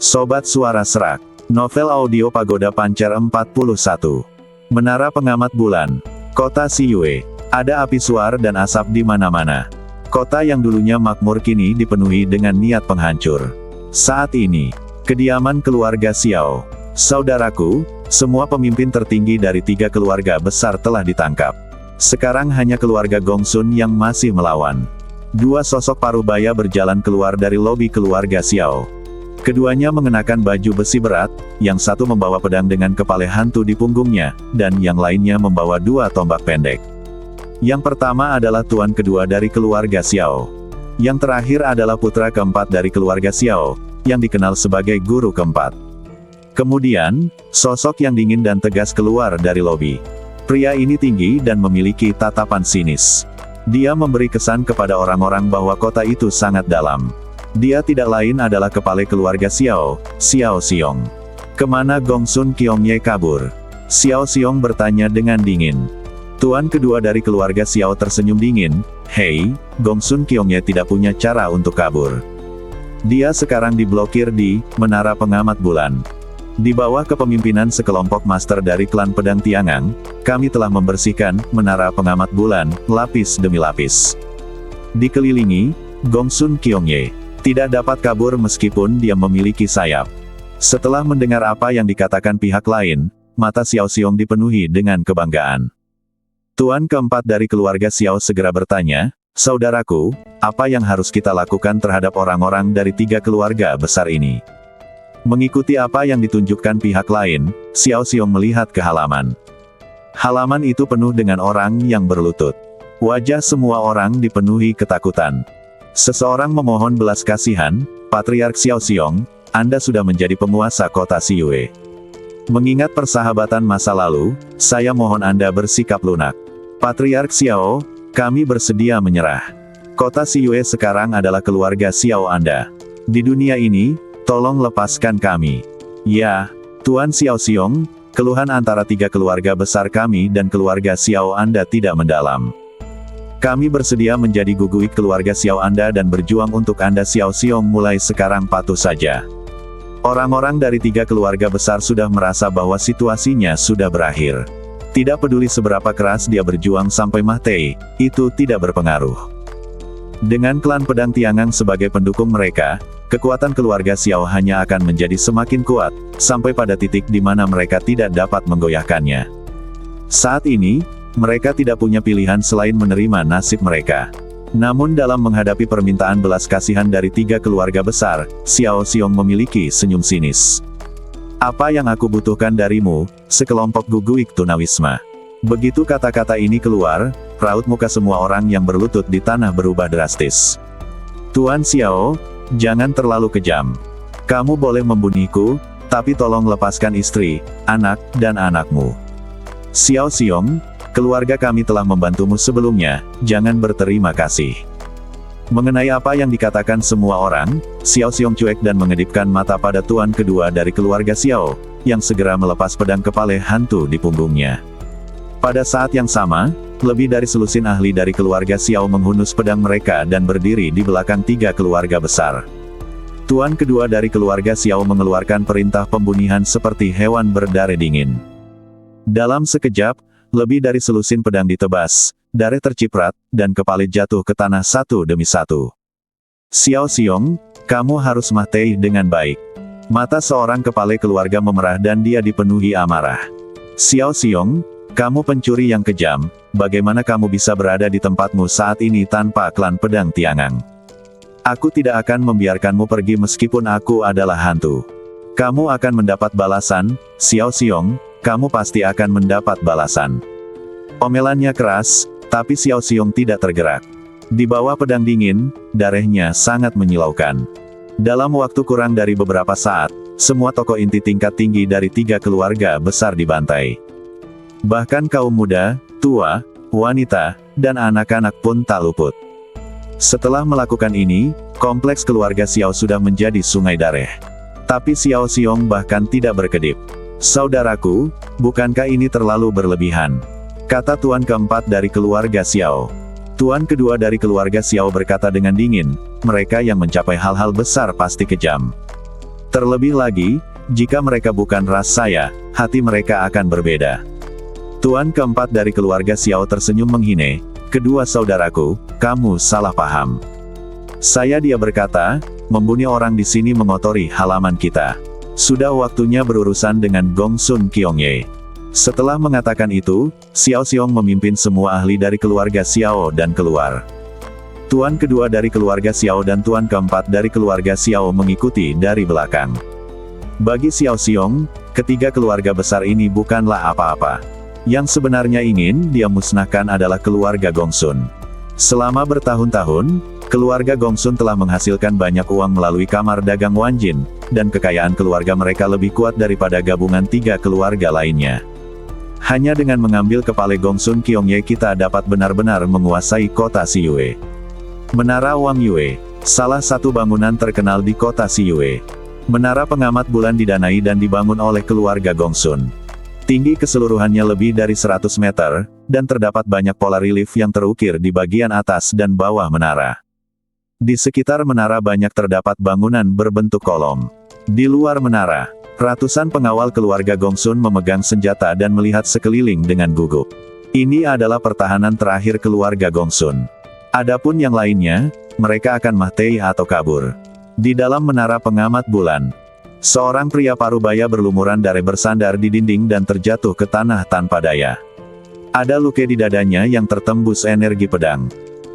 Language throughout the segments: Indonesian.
Sobat Suara Serak, novel audio Pagoda Pancer 41. Menara Pengamat Bulan. Kota Siyue. Ada api suar dan asap di mana-mana. Kota yang dulunya makmur kini dipenuhi dengan niat penghancur. Saat ini, kediaman keluarga Xiao. Saudaraku, semua pemimpin tertinggi dari 3 keluarga besar telah ditangkap. Sekarang hanya keluarga Gongsun yang masih melawan. 2 sosok parubaya berjalan keluar dari lobi keluarga Xiao. Keduanya mengenakan baju besi berat, yang satu membawa pedang dengan kepala hantu di punggungnya, dan yang lainnya membawa 2 tombak pendek. Yang pertama adalah tuan kedua dari keluarga Xiao. Yang terakhir adalah putra keempat dari keluarga Xiao, yang dikenal sebagai guru keempat. Kemudian, sosok yang dingin dan tegas keluar dari lobi. Pria ini tinggi dan memiliki tatapan sinis. Dia memberi kesan kepada orang-orang bahwa kota itu sangat dalam. Dia tidak lain adalah kepala keluarga Xiao, Xiao Xiong. Kemana Gongsun Qiongye kabur? Xiao Xiong bertanya dengan dingin. Tuan kedua dari keluarga Xiao tersenyum dingin. Hei, Gongsun Qiongye tidak punya cara untuk kabur. Dia sekarang diblokir di Menara Pengamat Bulan. Di bawah kepemimpinan sekelompok master dari klan Pedang Tiangang, kami telah membersihkan Menara Pengamat Bulan, lapis demi lapis. Dikelilingi, Gongsun Qiongye tidak dapat kabur meskipun dia memiliki sayap. Setelah mendengar apa yang dikatakan pihak lain, mata Xiao Xiong dipenuhi dengan kebanggaan. Tuan keempat dari keluarga Xiao segera bertanya, saudaraku, apa yang harus kita lakukan terhadap orang-orang dari 3 keluarga besar ini? Mengikuti apa yang ditunjukkan pihak lain, Xiao Xiong melihat ke halaman. Halaman itu penuh dengan orang yang berlutut. Wajah semua orang dipenuhi ketakutan. Seseorang memohon belas kasihan, Patriark Xiao Xiong, Anda sudah menjadi penguasa kota Siyue. Mengingat persahabatan masa lalu, saya mohon Anda bersikap lunak. Patriark Xiao, kami bersedia menyerah. Kota Siyue sekarang adalah keluarga Xiao Anda. Di dunia ini, tolong lepaskan kami. Ya, Tuan Xiao Xiong, keluhan antara 3 keluarga besar kami dan keluarga Xiao Anda tidak mendalam. Kami bersedia menjadi guguik keluarga Xiao Anda dan berjuang untuk Anda. Xiao Xiong mulai sekarang patuh saja. Orang-orang dari 3 keluarga besar sudah merasa bahwa situasinya sudah berakhir. Tidak peduli seberapa keras dia berjuang sampai mati, itu tidak berpengaruh. Dengan klan Pedang Tiangang sebagai pendukung mereka, kekuatan keluarga Xiao hanya akan menjadi semakin kuat, sampai pada titik di mana mereka tidak dapat menggoyahkannya. Saat ini, mereka tidak punya pilihan selain menerima nasib mereka. Namun dalam menghadapi permintaan belas kasihan dari 3 keluarga besar, Xiao Xiong memiliki senyum sinis. Apa yang aku butuhkan darimu, sekelompok guguik tunawisma. Begitu kata-kata ini keluar, raut muka semua orang yang berlutut di tanah berubah drastis. Tuan Xiao, jangan terlalu kejam. Kamu boleh membunuhku, tapi tolong lepaskan istri, anak, dan anakmu. Xiao Xiong, keluarga kami telah membantumu sebelumnya, jangan berterima kasih. Mengenai apa yang dikatakan semua orang, Xiao Xiong cuek dan mengedipkan mata pada tuan kedua dari keluarga Xiao, yang segera melepas pedang kepala hantu di punggungnya. Pada saat yang sama, lebih dari selusin ahli dari keluarga Xiao menghunus pedang mereka dan berdiri di belakang 3 keluarga besar. Tuan kedua dari keluarga Xiao mengeluarkan perintah pembunuhan seperti hewan berdarah dingin. Dalam sekejap, lebih dari selusin pedang ditebas, darah terciprat, dan kepala jatuh ke tanah satu demi satu. Xiao Xiong, kamu harus mati dengan baik. Mata seorang kepala keluarga memerah dan dia dipenuhi amarah. Xiao Xiong, kamu pencuri yang kejam, bagaimana kamu bisa berada di tempatmu saat ini tanpa klan Pedang Tiangang? Aku tidak akan membiarkanmu pergi meskipun aku adalah hantu. Kamu akan mendapat balasan, Xiao Xiong. Kamu pasti akan mendapat balasan. Omelannya keras, tapi Xiao Xiong tidak tergerak. Di bawah pedang dingin, darahnya sangat menyilaukan. Dalam waktu kurang dari beberapa saat, semua tokoh inti tingkat tinggi dari 3 keluarga besar dibantai. Bahkan kaum muda, tua, wanita, dan anak-anak pun tak luput. Setelah melakukan ini, kompleks keluarga Xiao sudah menjadi sungai darah. Tapi Xiao Xiong bahkan tidak berkedip. Saudaraku, bukankah ini terlalu berlebihan? Kata tuan keempat dari keluarga Xiao. Tuan kedua dari keluarga Xiao berkata dengan dingin, mereka yang mencapai hal-hal besar pasti kejam. Terlebih lagi, jika mereka bukan ras saya, hati mereka akan berbeda. Tuan keempat dari keluarga Xiao tersenyum menghine, kedua saudaraku, kamu salah paham. Saya dia berkata, membunuh orang di sini mengotori halaman kita. Sudah waktunya berurusan dengan Gongsun Qiongye. Setelah mengatakan itu, Xiao Xiong memimpin semua ahli dari keluarga Xiao dan keluar. Tuan kedua dari keluarga Xiao dan tuan keempat dari keluarga Xiao mengikuti dari belakang. Bagi Xiao Xiong, ketiga keluarga besar ini bukanlah apa-apa. Yang sebenarnya ingin dia musnahkan adalah keluarga Gongsun. Selama bertahun-tahun, keluarga Gongsun telah menghasilkan banyak uang melalui kamar dagang Wanjin, dan kekayaan keluarga mereka lebih kuat daripada gabungan tiga keluarga lainnya. Hanya dengan mengambil kepala Gongsun Qiongye kita dapat benar-benar menguasai kota Siyue. Menara Wang Yue, salah satu bangunan terkenal di kota Siyue. Menara pengamat bulan didanai dan dibangun oleh keluarga Gongsun. Tinggi keseluruhannya lebih dari 100 meter, dan terdapat banyak pola relief yang terukir di bagian atas dan bawah menara. Di sekitar menara banyak terdapat bangunan berbentuk kolom. Di luar menara, ratusan pengawal keluarga Gongsun memegang senjata dan melihat sekeliling dengan gugup. Ini adalah pertahanan terakhir keluarga Gongsun. Adapun yang lainnya, mereka akan mati atau kabur. Di dalam menara pengamat bulan, seorang pria parubaya berlumuran darah bersandar di dinding dan terjatuh ke tanah tanpa daya. Ada luka di dadanya yang tertembus energi pedang.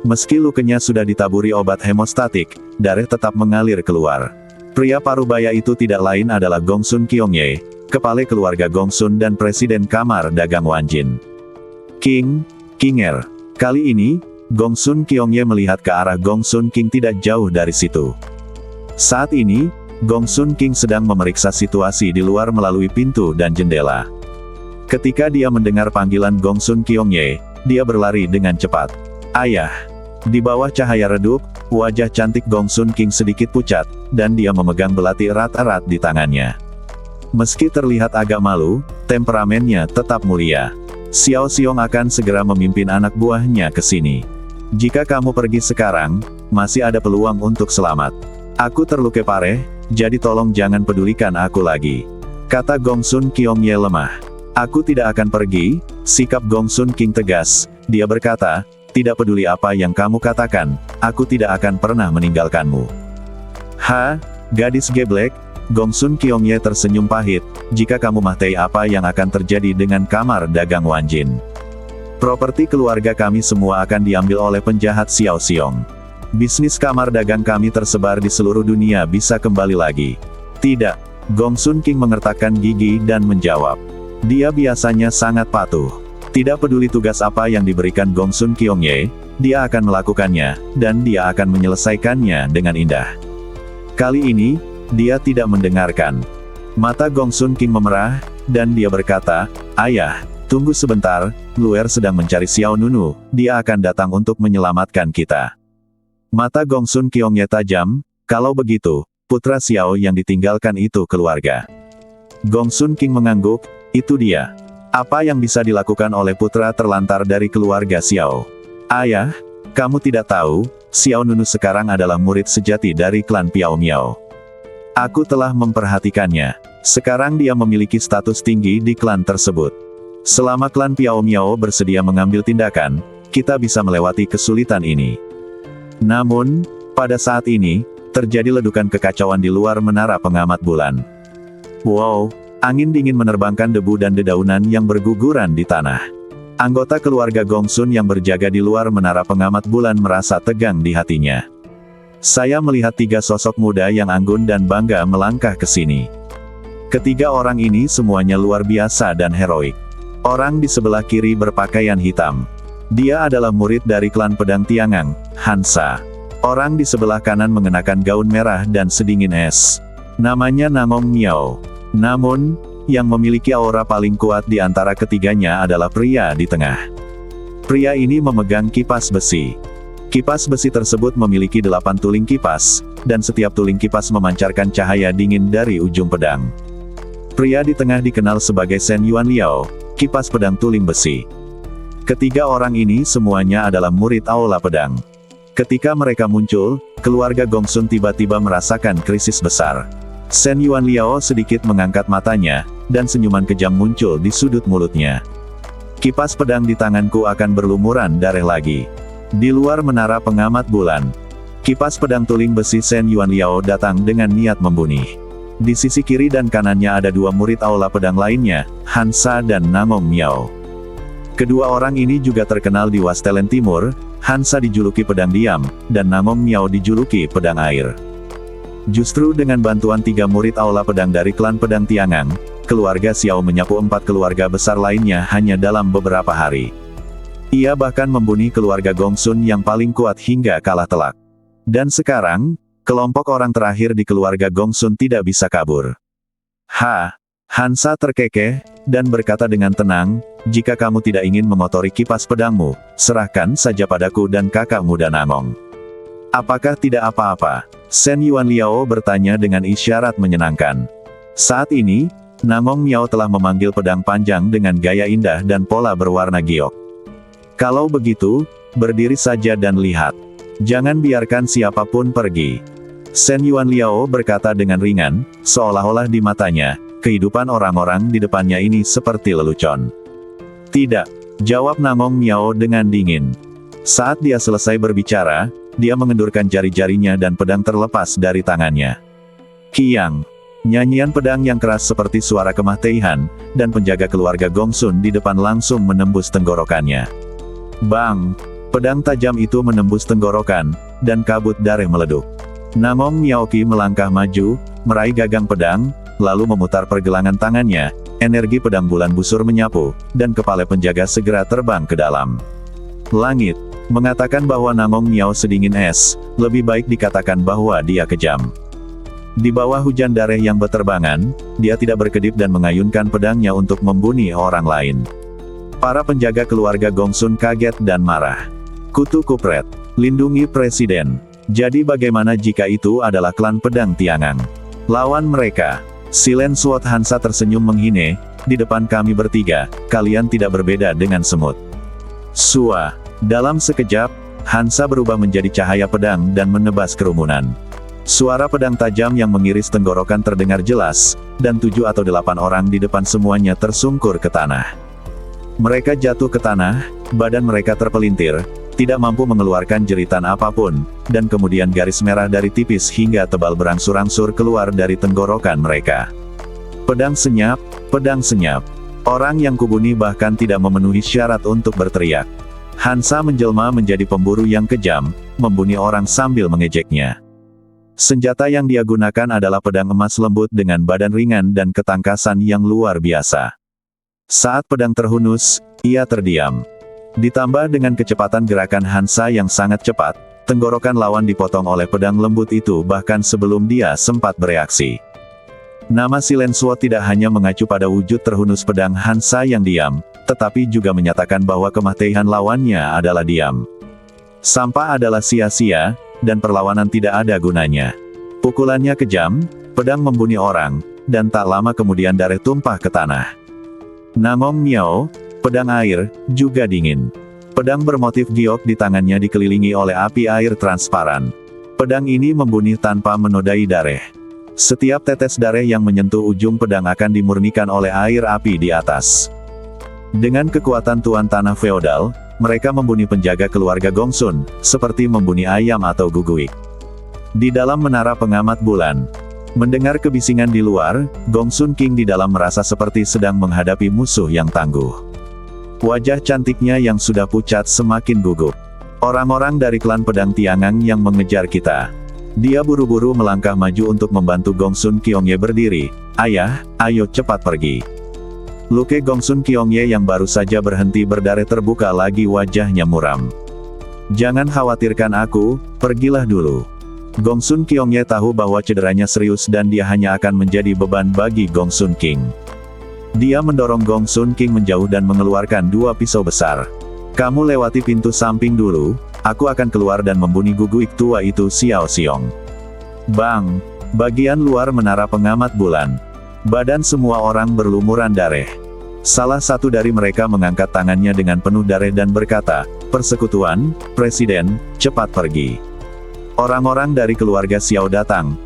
Meski lukanya sudah ditaburi obat hemostatik, darah tetap mengalir keluar. Pria parubaya itu tidak lain adalah Gongsun Qiongye, kepala keluarga Gongsun dan presiden kamar dagang Wanjin. Kinger. Kali ini, Gongsun Qiongye melihat ke arah Gongsun King tidak jauh dari situ. Saat ini, Gongsun King sedang memeriksa situasi di luar melalui pintu dan jendela. Ketika dia mendengar panggilan Gongsun Qiongye, dia berlari dengan cepat. Ayah! Di bawah cahaya redup, wajah cantik Gongsun King sedikit pucat, dan dia memegang belati erat-erat di tangannya. Meski terlihat agak malu, temperamennya tetap mulia. Xiao Xiong akan segera memimpin anak buahnya ke sini. Jika kamu pergi sekarang, masih ada peluang untuk selamat. Aku terluka parah, jadi tolong jangan pedulikan aku lagi. Kata Gongsun Qiongye lemah. Aku tidak akan pergi, sikap Gongsun King tegas. Dia berkata, tidak peduli apa yang kamu katakan, aku tidak akan pernah meninggalkanmu. Gadis geblek, Gongsun Qiongye tersenyum pahit, jika kamu mati apa yang akan terjadi dengan kamar dagang Wanjin? Properti keluarga kami semua akan diambil oleh penjahat Xiao Xiong. Bisnis kamar dagang kami tersebar di seluruh dunia bisa kembali lagi. Tidak, Gongsun King mengertakkan gigi dan menjawab. Dia biasanya sangat patuh. Tidak peduli tugas apa yang diberikan Gongsun Qiongye, dia akan melakukannya, dan dia akan menyelesaikannya dengan indah. Kali ini, dia tidak mendengarkan. Mata Gongsun King memerah, dan dia berkata, Ayah, tunggu sebentar, Luer sedang mencari Xiao Nunu, dia akan datang untuk menyelamatkan kita. Mata Gongsun Qiongye tajam, kalau begitu, putra Xiao yang ditinggalkan itu keluarga. Gongsun King mengangguk, itu dia. Apa yang bisa dilakukan oleh putra terlantar dari keluarga Xiao? Ayah, kamu tidak tahu, Xiao Nunu sekarang adalah murid sejati dari klan Piao Miao. Aku telah memperhatikannya. Sekarang dia memiliki status tinggi di klan tersebut. Selama klan Piao Miao bersedia mengambil tindakan, kita bisa melewati kesulitan ini. Namun, pada saat ini, terjadi ledukan kekacauan di luar menara pengamat bulan. Wow, angin dingin menerbangkan debu dan dedaunan yang berguguran di tanah. Anggota keluarga Gongsun yang berjaga di luar menara pengamat bulan merasa tegang di hatinya. Saya melihat tiga sosok muda yang anggun dan bangga melangkah ke sini. Ketiga orang ini semuanya luar biasa dan heroik. Orang di sebelah kiri berpakaian hitam. Dia adalah murid dari klan pedang Tiangang, Hansa. Orang di sebelah kanan mengenakan gaun merah dan sedingin es. Namanya Nangong Miao. Namun, yang memiliki aura paling kuat di antara ketiganya adalah pria di tengah. Pria ini memegang kipas besi. Kipas besi tersebut memiliki 8 tuling kipas, dan setiap tuling kipas memancarkan cahaya dingin dari ujung pedang. Pria di tengah dikenal sebagai Shen Yuan Liao, kipas pedang tuling besi. Ketiga orang ini semuanya adalah murid aula pedang. Ketika mereka muncul, keluarga Gongsun tiba-tiba merasakan krisis besar. Shen Yuanliao sedikit mengangkat matanya, dan senyuman kejam muncul di sudut mulutnya. Kipas pedang di tanganku akan berlumuran darah lagi. Di luar menara pengamat bulan, kipas pedang tuling besi Shen Yuanliao datang dengan niat membunuh. Di sisi kiri dan kanannya ada dua murid aula pedang lainnya, Hansa dan Nangong Miao. Kedua orang ini juga terkenal di Wastelen Timur. Hansa dijuluki pedang diam, dan Nangong Miao dijuluki pedang air. Justru dengan bantuan 3 murid aula pedang dari klan pedang Tiangang, keluarga Xiao menyapu 4 keluarga besar lainnya hanya dalam beberapa hari. Ia bahkan membunuh keluarga Gongsun yang paling kuat hingga kalah telak. Dan sekarang, kelompok orang terakhir di keluarga Gongsun tidak bisa kabur. Hansa terkekeh, dan berkata dengan tenang, jika kamu tidak ingin mengotori kipas pedangmu, serahkan saja padaku dan kakak muda Nangong. Apakah tidak apa-apa? Shen Yuanliao bertanya dengan isyarat menyenangkan. Saat ini, Nangong Miao telah memanggil pedang panjang dengan gaya indah dan pola berwarna giok. Kalau begitu, berdiri saja dan lihat. Jangan biarkan siapapun pergi. Shen Yuanliao berkata dengan ringan, seolah-olah di matanya, kehidupan orang-orang di depannya ini seperti lelucon. Tidak, jawab Nangong Miao dengan dingin. Saat dia selesai berbicara, dia mengendurkan jari-jarinya dan pedang terlepas dari tangannya. Kiang. Nyanyian pedang yang keras seperti suara kemah Teihan, dan penjaga keluarga Gongsun di depan langsung menembus tenggorokannya. Bang! Pedang tajam itu menembus tenggorokan, dan kabut darah meleduk. Nangong Miaoki melangkah maju, meraih gagang pedang, lalu memutar pergelangan tangannya, energi pedang bulan busur menyapu, dan kepala penjaga segera terbang ke dalam langit. Mengatakan bahwa Nangong Miao sedingin es, lebih baik dikatakan bahwa dia kejam. Di bawah hujan darah yang berterbangan, dia tidak berkedip dan mengayunkan pedangnya untuk membunuh orang lain. Para penjaga keluarga Gongsun kaget dan marah. Kutu kupret, lindungi presiden. Jadi bagaimana jika itu adalah klan pedang Tiangang? Lawan mereka. Silen Suot Hansa tersenyum menghine, di depan kami bertiga, kalian tidak berbeda dengan semut. Sua. Dalam sekejap, Hansa berubah menjadi cahaya pedang dan menebas kerumunan. Suara pedang tajam yang mengiris tenggorokan terdengar jelas, dan 7 atau 8 orang di depan semuanya tersungkur ke tanah. Mereka jatuh ke tanah, badan mereka terpelintir, tidak mampu mengeluarkan jeritan apapun, dan kemudian garis merah dari tipis hingga tebal berangsur-angsur keluar dari tenggorokan mereka. Pedang senyap, pedang senyap. Orang yang kubunuh bahkan tidak memenuhi syarat untuk berteriak. Hansa menjelma menjadi pemburu yang kejam, membunuh orang sambil mengejeknya. Senjata yang dia gunakan adalah pedang emas lembut dengan badan ringan dan ketangkasan yang luar biasa. Saat pedang terhunus, ia terdiam. Ditambah dengan kecepatan gerakan Hansa yang sangat cepat, tenggorokan lawan dipotong oleh pedang lembut itu bahkan sebelum dia sempat bereaksi. Nama Silen Suot tidak hanya mengacu pada wujud terhunus pedang Hansa yang diam, tetapi juga menyatakan bahwa kematian lawannya adalah diam. Sampah adalah sia-sia, dan perlawanan tidak ada gunanya. Pukulannya kejam, pedang membunuh orang, dan tak lama kemudian darah tumpah ke tanah. Nangong Miao, pedang air, juga dingin. Pedang bermotif giok di tangannya dikelilingi oleh api air transparan. Pedang ini membunuh tanpa menodai darah. Setiap tetes darah yang menyentuh ujung pedang akan dimurnikan oleh air api di atas. Dengan kekuatan tuan tanah feodal, mereka membunuh penjaga keluarga Gongsun, seperti membunuh ayam atau guguik. Di dalam menara pengamat bulan, mendengar kebisingan di luar, Gongsun King di dalam merasa seperti sedang menghadapi musuh yang tangguh. Wajah cantiknya yang sudah pucat semakin gugup. Orang-orang dari klan pedang Tiangang yang mengejar kita. Dia buru-buru melangkah maju untuk membantu Gongsun Kyongye berdiri. Ayah, ayo cepat pergi. Luke Gongsun Kyongye yang baru saja berhenti berdarah terbuka lagi, wajahnya muram. Jangan khawatirkan aku, pergilah dulu. Gongsun Kyongye tahu bahwa cederanya serius dan dia hanya akan menjadi beban bagi Gongsun King. Dia mendorong Gongsun King menjauh dan mengeluarkan 2 pisau besar. Kamu lewati pintu samping dulu, aku akan keluar dan membunuh guguik tua itu Xiao Xiong. Bang! Bagian luar menara pengamat bulan. Badan semua orang berlumuran darah. Salah satu dari mereka mengangkat tangannya dengan penuh darah dan berkata, "Persekutuan, Presiden, cepat pergi." Orang-orang dari keluarga Xiao datang.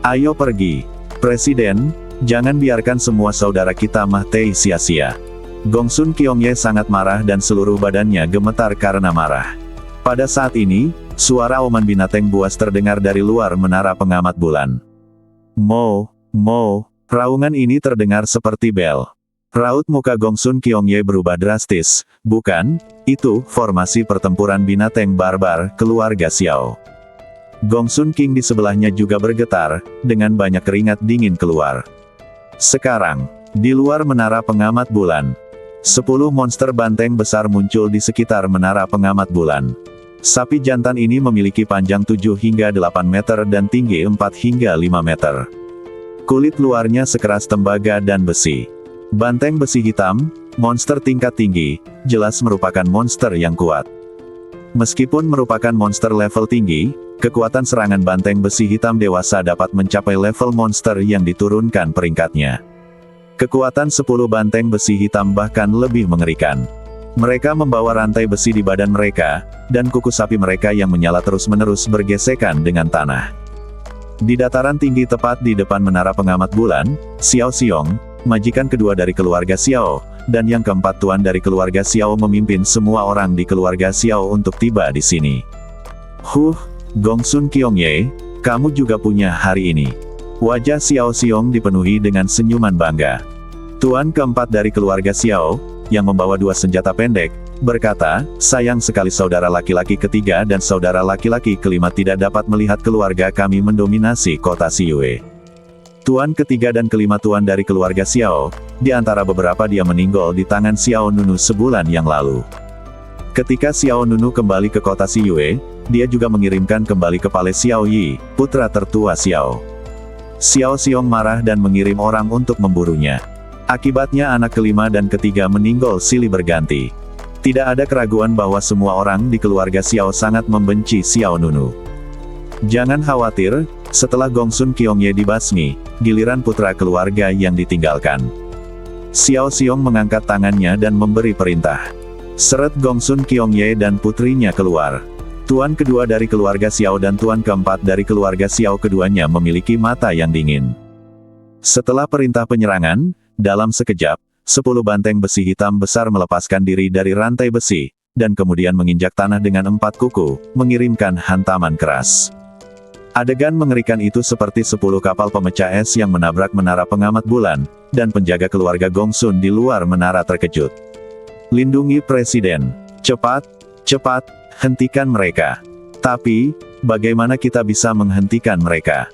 Ayo pergi. Presiden, jangan biarkan semua saudara kita mati sia-sia. Gongsun Kyongye sangat marah dan seluruh badannya gemetar karena marah. Pada saat ini, suara auman binatang buas terdengar dari luar menara pengamat bulan. Mo, raungan ini terdengar seperti bel. Raut muka Gongsun Kyongye berubah drastis. Bukan, itu formasi pertempuran binatang barbar keluarga Xiao. Gongsun King di sebelahnya juga bergetar, dengan banyak keringat dingin keluar. Sekarang, di luar menara pengamat bulan, 10 monster banteng besar muncul di sekitar menara pengamat bulan. Sapi jantan ini memiliki panjang 7 hingga 8 meter dan tinggi 4 hingga 5 meter. Kulit luarnya sekeras tembaga dan besi. Banteng besi hitam, monster tingkat tinggi, jelas merupakan monster yang kuat. Meskipun merupakan monster level tinggi, kekuatan serangan banteng besi hitam dewasa dapat mencapai level monster yang diturunkan peringkatnya. Kekuatan 10 banteng besi hitam bahkan lebih mengerikan. Mereka membawa rantai besi di badan mereka, dan kuku sapi mereka yang menyala terus-menerus bergesekan dengan tanah. Di dataran tinggi tepat di depan menara pengamat bulan, Xiao Xiong, majikan kedua dari keluarga Xiao, dan yang keempat tuan dari keluarga Xiao memimpin semua orang di keluarga Xiao untuk tiba di sini. Gongsun Kyongye, kamu juga punya hari ini. Wajah Xiao Xiong dipenuhi dengan senyuman bangga. Tuan keempat dari keluarga Xiao, yang membawa 2 senjata pendek, berkata, sayang sekali saudara laki-laki ketiga dan saudara laki-laki kelima tidak dapat melihat keluarga kami mendominasi kota Siyue. Tuan ketiga dan kelima tuan dari keluarga Xiao, di antara beberapa dia meninggal di tangan Xiao Nunu sebulan yang lalu. Ketika Xiao Nunu kembali ke kota Siyue, dia juga mengirimkan kembali kepala Xiao Yi, putra tertua Xiao. Xiao Xiong marah dan mengirim orang untuk memburunya. Akibatnya anak kelima dan ketiga meninggal silih berganti. Tidak ada keraguan bahwa semua orang di keluarga Xiao sangat membenci Xiao Nunu. Jangan khawatir, setelah Gongsun Kyongye dibasmi, giliran putra keluarga yang ditinggalkan. Xiao Xiong mengangkat tangannya dan memberi perintah. Seret Gongsun Kyongye dan putrinya keluar. Tuan kedua dari keluarga Xiao dan tuan keempat dari keluarga Xiao keduanya memiliki mata yang dingin. Setelah perintah penyerangan, dalam sekejap, 10 banteng besi hitam besar melepaskan diri dari rantai besi, dan kemudian menginjak tanah dengan 4 kuku, mengirimkan hantaman keras. Adegan mengerikan itu seperti 10 kapal pemecah es yang menabrak menara pengamat bulan, dan penjaga keluarga Gongsun di luar menara terkejut. Lindungi Presiden. Cepat, hentikan mereka. Tapi, bagaimana kita bisa menghentikan mereka?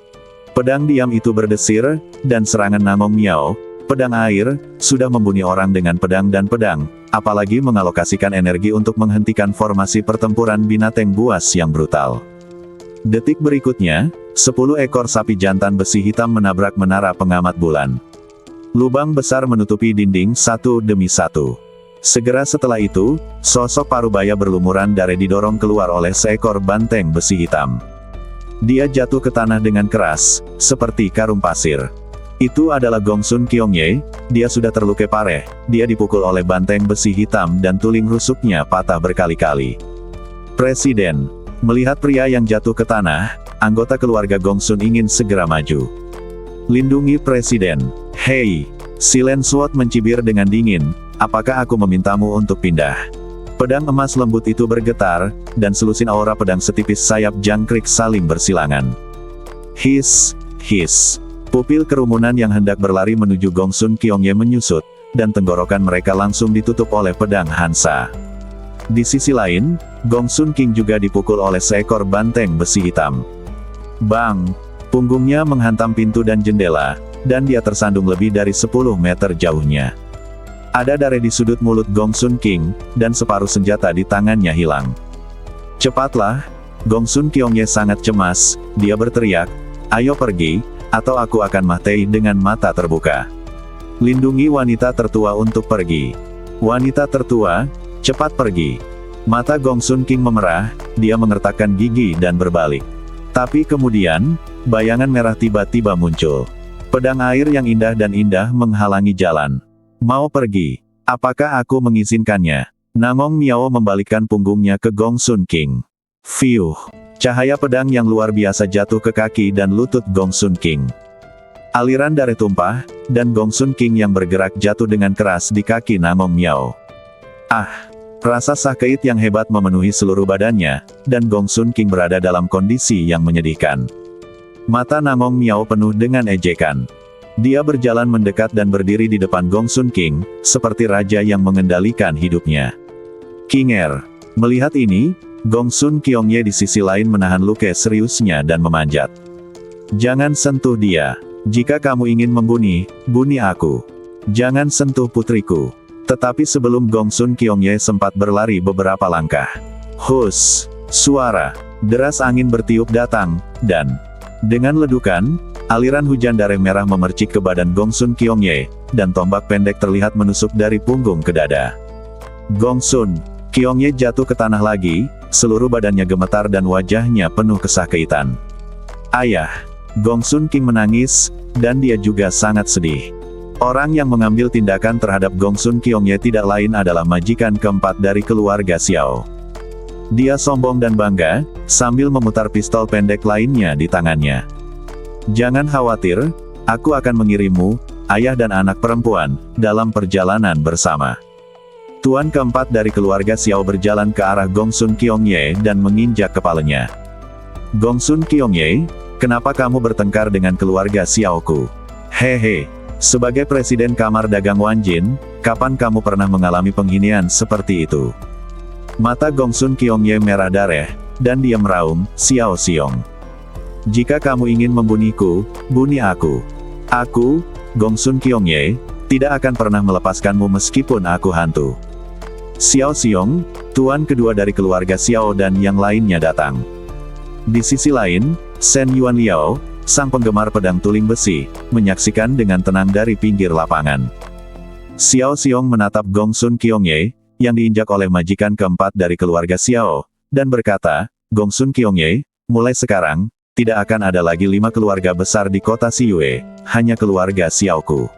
Pedang diam itu berdesir, dan serangan Namong Miao, pedang air, sudah membunuh orang dengan pedang dan pedang, apalagi mengalokasikan energi untuk menghentikan formasi pertempuran binatang buas yang brutal. Detik berikutnya, 10 ekor sapi jantan besi hitam menabrak menara pengamat bulan. Lubang besar menutupi dinding satu demi satu. Segera setelah itu, sosok parubaya berlumuran darah didorong keluar oleh seekor banteng besi hitam. Dia jatuh ke tanah dengan keras, seperti karung pasir. Itu adalah Gongsun Kyongye, dia sudah terluka parah, dia dipukul oleh banteng besi hitam dan tulang rusuknya patah berkali-kali. Presiden. Melihat pria yang jatuh ke tanah, anggota keluarga Gongsun ingin segera maju. Lindungi Presiden. Hei! Silen Sword mencibir dengan dingin, apakah aku memintamu untuk pindah? Pedang emas lembut itu bergetar, dan selusin aura pedang setipis sayap jangkrik saling bersilangan. His. Pupil kerumunan yang hendak berlari menuju Gongsun Kyongye menyusut, dan tenggorokan mereka langsung ditutup oleh pedang Hansa. Di sisi lain, Gongsun King juga dipukul oleh seekor banteng besi hitam. Bang! Punggungnya menghantam pintu dan jendela, dan dia tersandung lebih dari 10 meter jauhnya. Ada darah di sudut mulut Gongsun King, dan separuh senjata di tangannya hilang. Cepatlah! Gongsun Kyongye sangat cemas, dia berteriak, ayo pergi, atau aku akan mati dengan mata terbuka. Lindungi wanita tertua untuk pergi. Wanita tertua, cepat pergi. Mata Gongsun King memerah, dia mengertakkan gigi dan berbalik. Tapi kemudian, bayangan merah tiba-tiba muncul. Pedang air yang indah dan indah menghalangi jalan. Mau pergi? Apakah aku mengizinkannya? Namong Miao membalikkan punggungnya ke Gongsun King. Fiuh! Cahaya pedang yang luar biasa jatuh ke kaki dan lutut Gong Sun King. Aliran darah tumpah, dan Gong Sun King yang bergerak jatuh dengan keras di kaki Nangong Miao. Rasa sakit yang hebat memenuhi seluruh badannya, dan Gong Sun King berada dalam kondisi yang menyedihkan. Mata Nangong Miao penuh dengan ejekan. Dia berjalan mendekat dan berdiri di depan Gong Sun King, seperti raja yang mengendalikan hidupnya. Kinger. Melihat ini, Gong Sun Kyongye di sisi lain menahan luka seriusnya dan memanjat. Jangan sentuh dia. Jika kamu ingin membunuh, bunuh aku. Jangan sentuh putriku. Tetapi sebelum Gong Sun Kyongye sempat berlari beberapa langkah. Hus! Suara deras angin bertiup datang, dan dengan ledukan, aliran hujan darah merah memercik ke badan Gong Sun Kyongye, dan tombak pendek terlihat menusuk dari punggung ke dada. Gong Sun Kyongye jatuh ke tanah lagi, seluruh badannya gemetar dan wajahnya penuh kesakitan. Ayah! Gong Sun King menangis, dan dia juga sangat sedih. Orang yang mengambil tindakan terhadap Gong Sun Kyongye tidak lain adalah majikan keempat dari keluarga Xiao. Dia sombong dan bangga, sambil memutar pistol pendek lainnya di tangannya. Jangan khawatir, aku akan mengirimmu, ayah dan anak perempuan, dalam perjalanan bersama. Tuan keempat dari keluarga Xiao berjalan ke arah Gong Sun Kyongye dan menginjak kepalanya. Gong Sun Kyongye, kenapa kamu bertengkar dengan keluarga Xiaoku? Hehe, sebagai presiden kamar dagang Wanjin, kapan kamu pernah mengalami penghinaan seperti itu? Mata Gong Sun Kyongye merah darah, dan dia meraung, Xiao Xiong. Jika kamu ingin membunuhku, bunuh aku. Aku, Gong Sun Kyongye, tidak akan pernah melepaskanmu meskipun aku hantu. Xiao Xiong, tuan kedua dari keluarga Xiao dan yang lainnya datang. Di sisi lain, Shen Yuan Liao, sang penggemar pedang tuling besi, menyaksikan dengan tenang dari pinggir lapangan. Xiao Xiong menatap Gong Sun Kyongye, yang diinjak oleh majikan keempat dari keluarga Xiao, dan berkata, Gong Sun Kyongye, mulai sekarang, tidak akan ada lagi 5 keluarga besar di kota Siyue, hanya keluarga Xiaoku.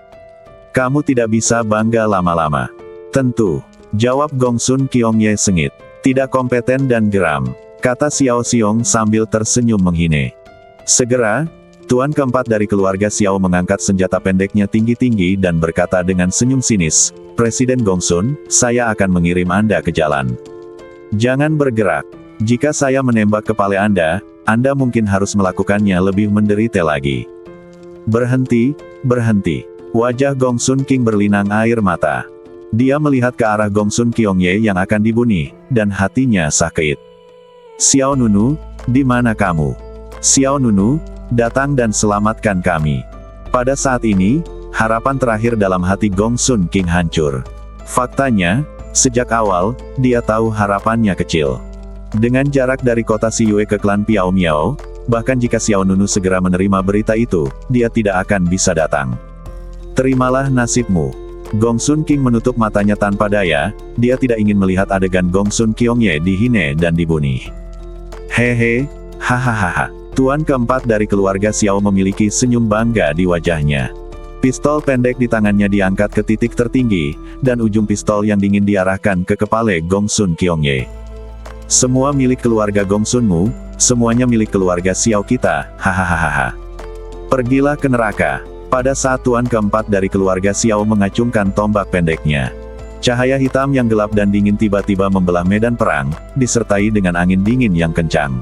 Kamu tidak bisa bangga lama-lama. Tentu, jawab Gong Sun Kyongye sengit. Tidak kompeten dan geram, kata Xiao Xiong sambil tersenyum menghina. Segera, tuan keempat dari keluarga Xiao mengangkat senjata pendeknya tinggi-tinggi dan berkata dengan senyum sinis, Presiden Gong Sun, saya akan mengirim Anda ke jalan. Jangan bergerak. Jika saya menembak kepala Anda mungkin harus melakukannya lebih menderita lagi. Berhenti, berhenti. Wajah Gong Sun King berlinang air mata. Dia melihat ke arah Gong Sun Kyongye yang akan dibunuh, dan hatinya sakit. Xiao Nunu, di mana kamu? Xiao Nunu, datang dan selamatkan kami. Pada saat ini, harapan terakhir dalam hati Gong Sun King hancur. Faktanya, sejak awal, dia tahu harapannya kecil. Dengan jarak dari kota Siyue ke klan Piao Miao, bahkan jika Xiao Nunu segera menerima berita itu, dia tidak akan bisa datang. Terimalah nasibmu. Gong Sun King menutup matanya tanpa daya, dia tidak ingin melihat adegan Gong Sun Kyongye dihina dan dibunuh. Hehe, hahaha. Tuan keempat dari keluarga Xiao memiliki senyum bangga di wajahnya. Pistol pendek di tangannya diangkat ke titik tertinggi, dan ujung pistol yang dingin diarahkan ke kepala Gong Sun Kyongye. Semua milik keluarga Gong Sunmu, semuanya milik keluarga Xiao kita, hahaha. Pergilah ke neraka. Pada saat tuan keempat dari keluarga Xiao mengacungkan tombak pendeknya, cahaya hitam yang gelap dan dingin tiba-tiba membelah medan perang, disertai dengan angin dingin yang kencang.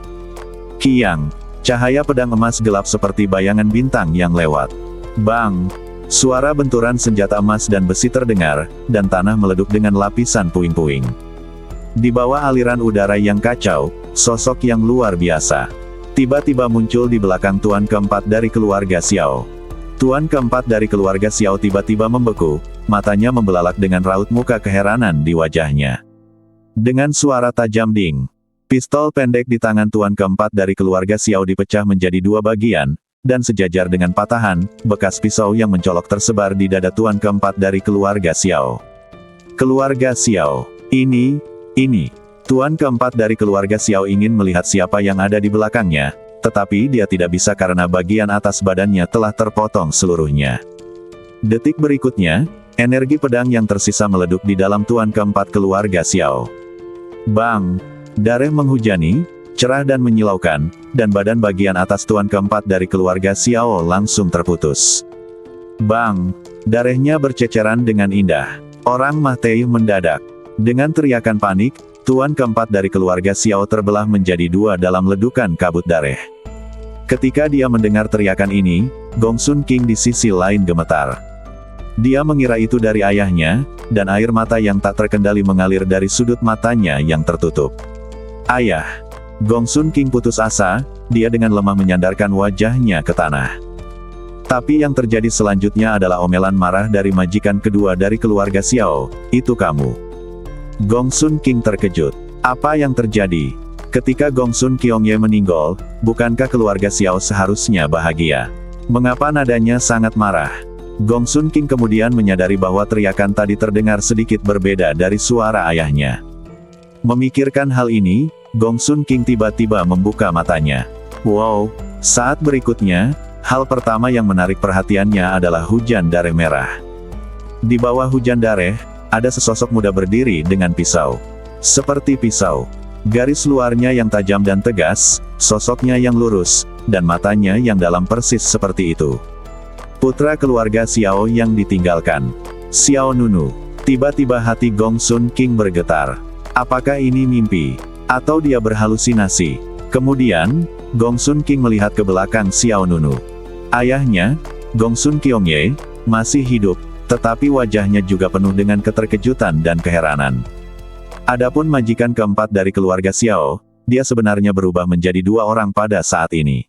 Kiang, cahaya pedang emas gelap seperti bayangan bintang yang lewat. Bang! Suara benturan senjata emas dan besi terdengar, dan tanah meleduk dengan lapisan puing-puing. Di bawah aliran udara yang kacau, sosok yang luar biasa tiba-tiba muncul di belakang tuan keempat dari keluarga Xiao. Tuan keempat dari keluarga Xiao tiba-tiba membeku, matanya membelalak dengan raut muka keheranan di wajahnya. Dengan suara tajam ding, pistol pendek di tangan tuan keempat dari keluarga Xiao dipecah menjadi 2 bagian, dan sejajar dengan patahan, bekas pisau yang mencolok tersebar di dada tuan keempat dari keluarga Xiao. Keluarga Xiao, ini. Tuan keempat dari keluarga Xiao ingin melihat siapa yang ada di belakangnya, tetapi dia tidak bisa karena bagian atas badannya telah terpotong seluruhnya. Detik berikutnya, energi pedang yang tersisa meleduk di dalam tuan keempat keluarga Xiao. Bang! Darah menghujani, cerah dan menyilaukan, dan badan bagian atas tuan keempat dari keluarga Xiao langsung terputus. Bang! Darahnya berceceran dengan indah. Orang Ma Tei mendadak. Dengan teriakan panik, tuan keempat dari keluarga Xiao terbelah menjadi dua dalam ledukan kabut darah. Ketika dia mendengar teriakan ini, Gongsun King di sisi lain gemetar. Dia mengira itu dari ayahnya, dan air mata yang tak terkendali mengalir dari sudut matanya yang tertutup. Ayah! Gongsun King putus asa, dia dengan lemah menyandarkan wajahnya ke tanah. Tapi yang terjadi selanjutnya adalah omelan marah dari majikan kedua dari keluarga Xiao, itu kamu. Gongsun King terkejut. Apa yang terjadi? Ketika Gongsun Kyongye meninggal, bukankah keluarga Xiao seharusnya bahagia? Mengapa nadanya sangat marah? Gongsun King kemudian menyadari bahwa teriakan tadi terdengar sedikit berbeda dari suara ayahnya. Memikirkan hal ini, Gongsun King tiba-tiba membuka matanya. Wow! Saat berikutnya, hal pertama yang menarik perhatiannya adalah hujan darah merah. Di bawah hujan darah, ada sesosok muda berdiri dengan pisau. Seperti pisau. Garis luarnya yang tajam dan tegas, sosoknya yang lurus, dan matanya yang dalam persis seperti itu. Putra keluarga Xiao yang ditinggalkan. Xiao Nunu. Tiba-tiba hati Gongsun King bergetar. Apakah ini mimpi? Atau dia berhalusinasi? Kemudian, Gongsun King melihat ke belakang Xiao Nunu. Ayahnya, Gongsun Kyongye, masih hidup, tetapi wajahnya juga penuh dengan keterkejutan dan keheranan. Adapun majikan keempat dari keluarga Xiao, dia sebenarnya berubah menjadi dua orang pada saat ini.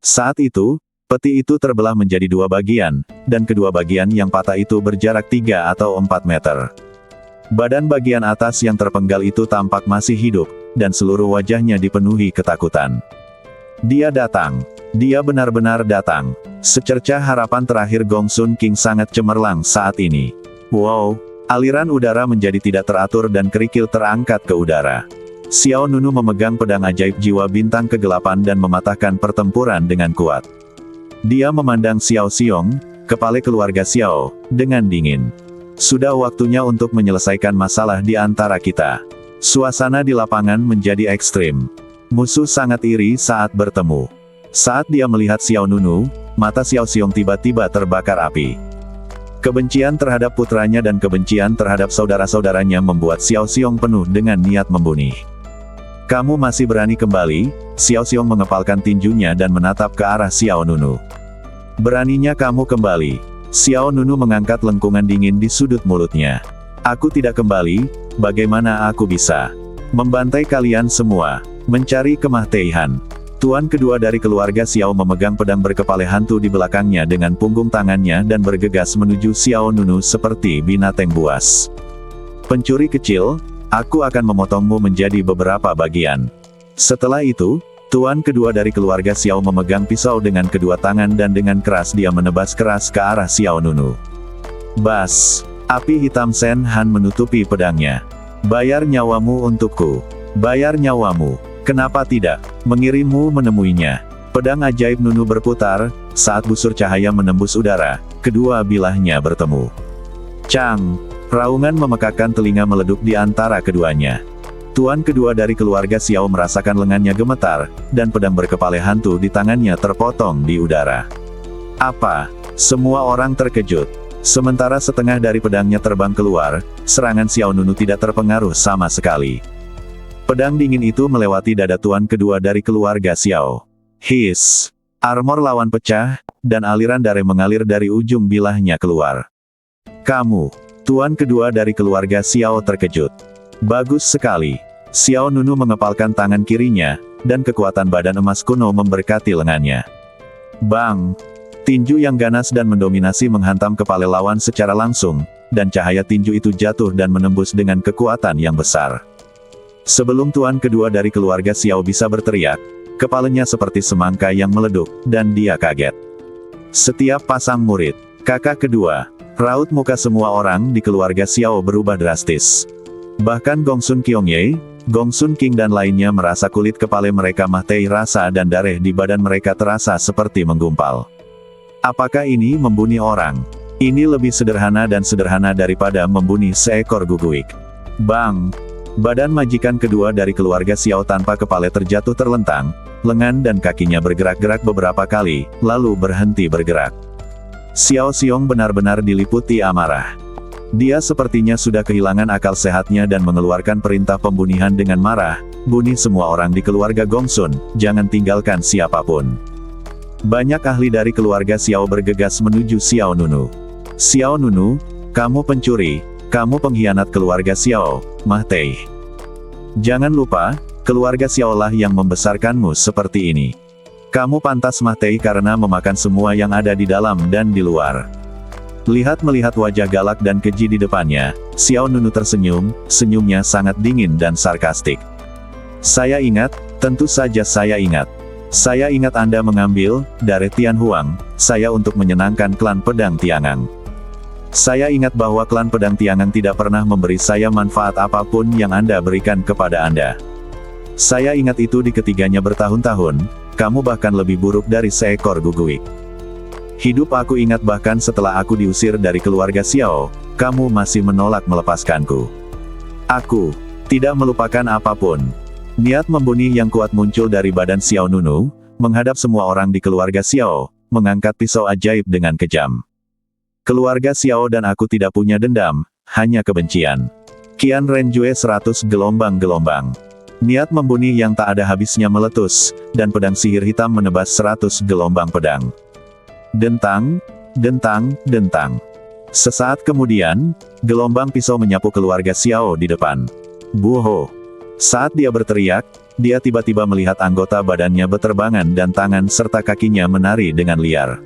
Saat itu, peti itu terbelah menjadi dua bagian, dan kedua bagian yang patah itu berjarak 3 atau 4 meter. Badan bagian atas yang terpenggal itu tampak masih hidup, dan seluruh wajahnya dipenuhi ketakutan. Dia datang. Dia benar-benar datang. Secercah harapan terakhir Gongsun King sangat cemerlang saat ini. Wow! Aliran udara menjadi tidak teratur dan kerikil terangkat ke udara. Xiao Nunu memegang pedang ajaib jiwa bintang kegelapan dan mematahkan pertempuran dengan kuat. Dia memandang Xiao Xiong, kepala keluarga Xiao, dengan dingin. Sudah waktunya untuk menyelesaikan masalah di antara kita. Suasana di lapangan menjadi ekstrim. Musuh sangat iri saat bertemu. Saat dia melihat Xiao Nunu, mata Xiao Xiong tiba-tiba terbakar api. Kebencian terhadap putranya dan kebencian terhadap saudara-saudaranya membuat Xiao Xiong penuh dengan niat membunuh. Kamu masih berani kembali? Xiao Xiong mengepalkan tinjunya dan menatap ke arah Xiao Nunu. Beraninya kamu kembali. Xiao Nunu mengangkat lengkungan dingin di sudut mulutnya. Aku tidak kembali, bagaimana aku bisa membantai kalian semua, mencari Kemah Teihan. Tuan kedua dari keluarga Xiao memegang pedang berkepala hantu di belakangnya dengan punggung tangannya dan bergegas menuju Xiao Nunu seperti binatang buas. Pencuri kecil, aku akan memotongmu menjadi beberapa bagian. Setelah itu, tuan kedua dari keluarga Xiao memegang pisau dengan kedua tangan dan dengan keras dia menebas keras ke arah Xiao Nunu. Bas! Api hitam Sen Han menutupi pedangnya. Bayar nyawamu untukku. Bayar nyawamu. Kenapa tidak? Mengirimmu menemuinya. Pedang ajaib Nunu berputar, saat busur cahaya menembus udara, kedua bilahnya bertemu. Cang! Raungan memekakkan telinga meleduk di antara keduanya. Tuan kedua dari keluarga Xiao merasakan lengannya gemetar, dan pedang berkepala hantu di tangannya terpotong di udara. Apa? Semua orang terkejut. Sementara setengah dari pedangnya terbang keluar, serangan Xiao Nunu tidak terpengaruh sama sekali. Pedang dingin itu melewati dada tuan kedua dari keluarga Xiao. Hiss! Armor lawan pecah, dan aliran darah mengalir dari ujung bilahnya keluar. Kamu! Tuan kedua dari keluarga Xiao terkejut. Bagus sekali. Xiao Nunu mengepalkan tangan kirinya, dan kekuatan badan emas kuno memberkati lengannya. Bang! Tinju yang ganas dan mendominasi menghantam kepala lawan secara langsung, dan cahaya tinju itu jatuh dan menembus dengan kekuatan yang besar. Sebelum tuan kedua dari keluarga Xiao bisa berteriak, kepalanya seperti semangka yang meleduk, dan dia kaget. Setiap pasang murid, kakak kedua, raut muka semua orang di keluarga Xiao berubah drastis. Bahkan Gongsun Kyongye, Gongsun King dan lainnya merasa kulit kepala mereka mati rasa dan darah di badan mereka terasa seperti menggumpal. Apakah ini membunuh orang? Ini lebih sederhana dan sederhana daripada membunuh seekor guguik. Bang! Badan majikan kedua dari keluarga Xiao tanpa kepala terjatuh terlentang, lengan dan kakinya bergerak-gerak beberapa kali, lalu berhenti bergerak. Xiao Xiong benar-benar diliputi amarah. Dia sepertinya sudah kehilangan akal sehatnya dan mengeluarkan perintah pembunuhan dengan marah, "Bunuh semua orang di keluarga Gongsun, jangan tinggalkan siapapun." Banyak ahli dari keluarga Xiao bergegas menuju Xiao Nunu. "Xiao Nunu, kamu pencuri, kamu pengkhianat keluarga Xiao, Mah Tei. Jangan lupa, keluarga Xiao lah yang membesarkanmu seperti ini. Kamu pantas Mah Tei karena memakan semua yang ada di dalam dan di luar." Melihat wajah galak dan keji di depannya, Xiao Nunu tersenyum, senyumnya sangat dingin dan sarkastik. "Saya ingat, tentu saja saya ingat. Saya ingat Anda mengambil, dari Tian Huang, saya untuk menyenangkan klan Pedang Tiangang. Saya ingat bahwa klan Pedang Tiangang tidak pernah memberi saya manfaat apapun yang Anda berikan kepada Anda. Saya ingat itu di ketiganya bertahun-tahun, kamu bahkan lebih buruk dari seekor guguik. Hidup aku ingat bahkan setelah aku diusir dari keluarga Xiao, kamu masih menolak melepaskanku. Aku tidak melupakan apapun." Niat membunuh yang kuat muncul dari badan Xiao Nunu, menghadap semua orang di keluarga Xiao, mengangkat pisau ajaib dengan kejam. "Keluarga Xiao dan aku tidak punya dendam, hanya kebencian. Qian Renjue 100 gelombang-gelombang." Niat membunuh yang tak ada habisnya meletus, dan pedang sihir hitam menebas 100 gelombang pedang. Dentang, dentang, dentang. Sesaat kemudian, gelombang pisau menyapu keluarga Xiao di depan. "Buho!" Saat dia berteriak, dia tiba-tiba melihat anggota badannya beterbangan dan tangan serta kakinya menari dengan liar.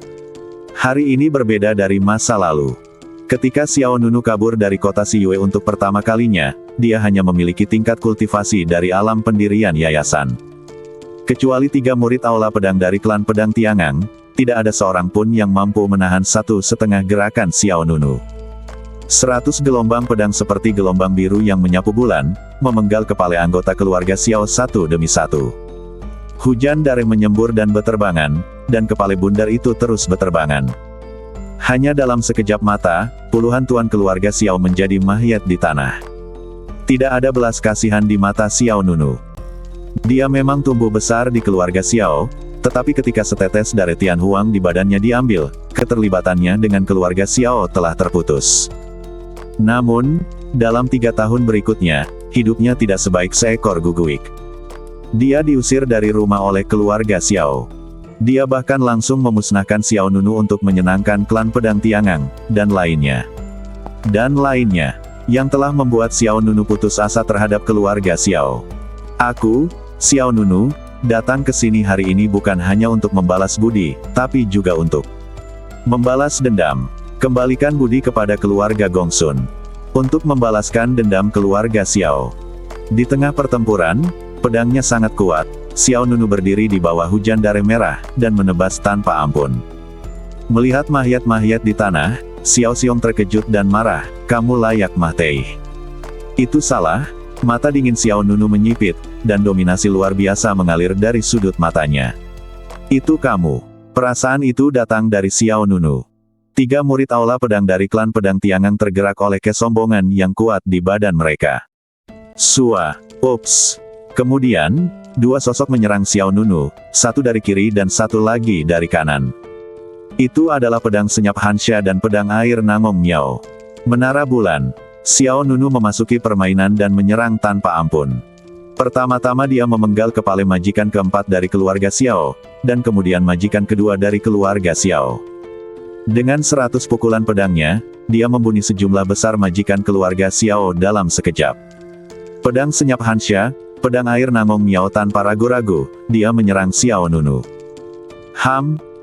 Hari ini berbeda dari masa lalu. Ketika Xiao Nunu kabur dari kota Siyue untuk pertama kalinya, dia hanya memiliki tingkat kultivasi dari alam pendirian yayasan. Kecuali 3 murid aula pedang dari klan Pedang Tiangang, tidak ada seorang pun yang mampu menahan 1,5 gerakan Xiao Nunu. 100 gelombang pedang seperti gelombang biru yang menyapu bulan, memenggal kepala anggota keluarga Xiao satu demi satu. Hujan darah menyembur dan beterbangan, dan kepala bundar itu terus beterbangan. Hanya dalam sekejap mata, puluhan tuan keluarga Xiao menjadi mayat di tanah. Tidak ada belas kasihan di mata Xiao Nunu. Dia memang tumbuh besar di keluarga Xiao, tetapi ketika setetes darah Tian Huang di badannya diambil, keterlibatannya dengan keluarga Xiao telah terputus. Namun, dalam 3 tahun berikutnya, hidupnya tidak sebaik seekor guguik. Dia diusir dari rumah oleh keluarga Xiao. Dia bahkan langsung memusnahkan Xiao Nunu untuk menyenangkan klan Pedang Tiangang, dan lainnya. Yang telah membuat Xiao Nunu putus asa terhadap keluarga Xiao. Aku, Xiao Nunu, datang ke sini hari ini bukan hanya untuk membalas budi, tapi juga untuk membalas dendam. Kembalikan budi kepada keluarga Gongsun. Untuk membalaskan dendam keluarga Xiao. Di tengah pertempuran, pedangnya sangat kuat, Xiao Nunu berdiri di bawah hujan darah merah, dan menebas tanpa ampun. Melihat mayat-mayat di tanah, Xiao Xiong terkejut dan marah, "Kamu layak Mah Tei." "Itu salah." Mata dingin Xiao Nunu menyipit, dan dominasi luar biasa mengalir dari sudut matanya. "Itu kamu." Perasaan itu datang dari Xiao Nunu. 3 murid aula pedang dari klan Pedang Tiangang tergerak oleh kesombongan yang kuat di badan mereka. "Sua! Ups!" Kemudian, 2 sosok menyerang Xiao Nunu, satu dari kiri dan satu lagi dari kanan. Itu adalah pedang senyap Hansha dan pedang air Nangong Miao. Menara bulan. Xiao Nunu memasuki permainan dan menyerang tanpa ampun. Pertama-tama dia memenggal kepala majikan keempat dari keluarga Xiao, dan kemudian majikan kedua dari keluarga Xiao. Dengan 100 pukulan pedangnya, dia membunuh sejumlah besar majikan keluarga Xiao dalam sekejap. Pedang senyap Hansha, pedang air Nangong Miao tanpa ragu-ragu, dia menyerang Xiao Nunu.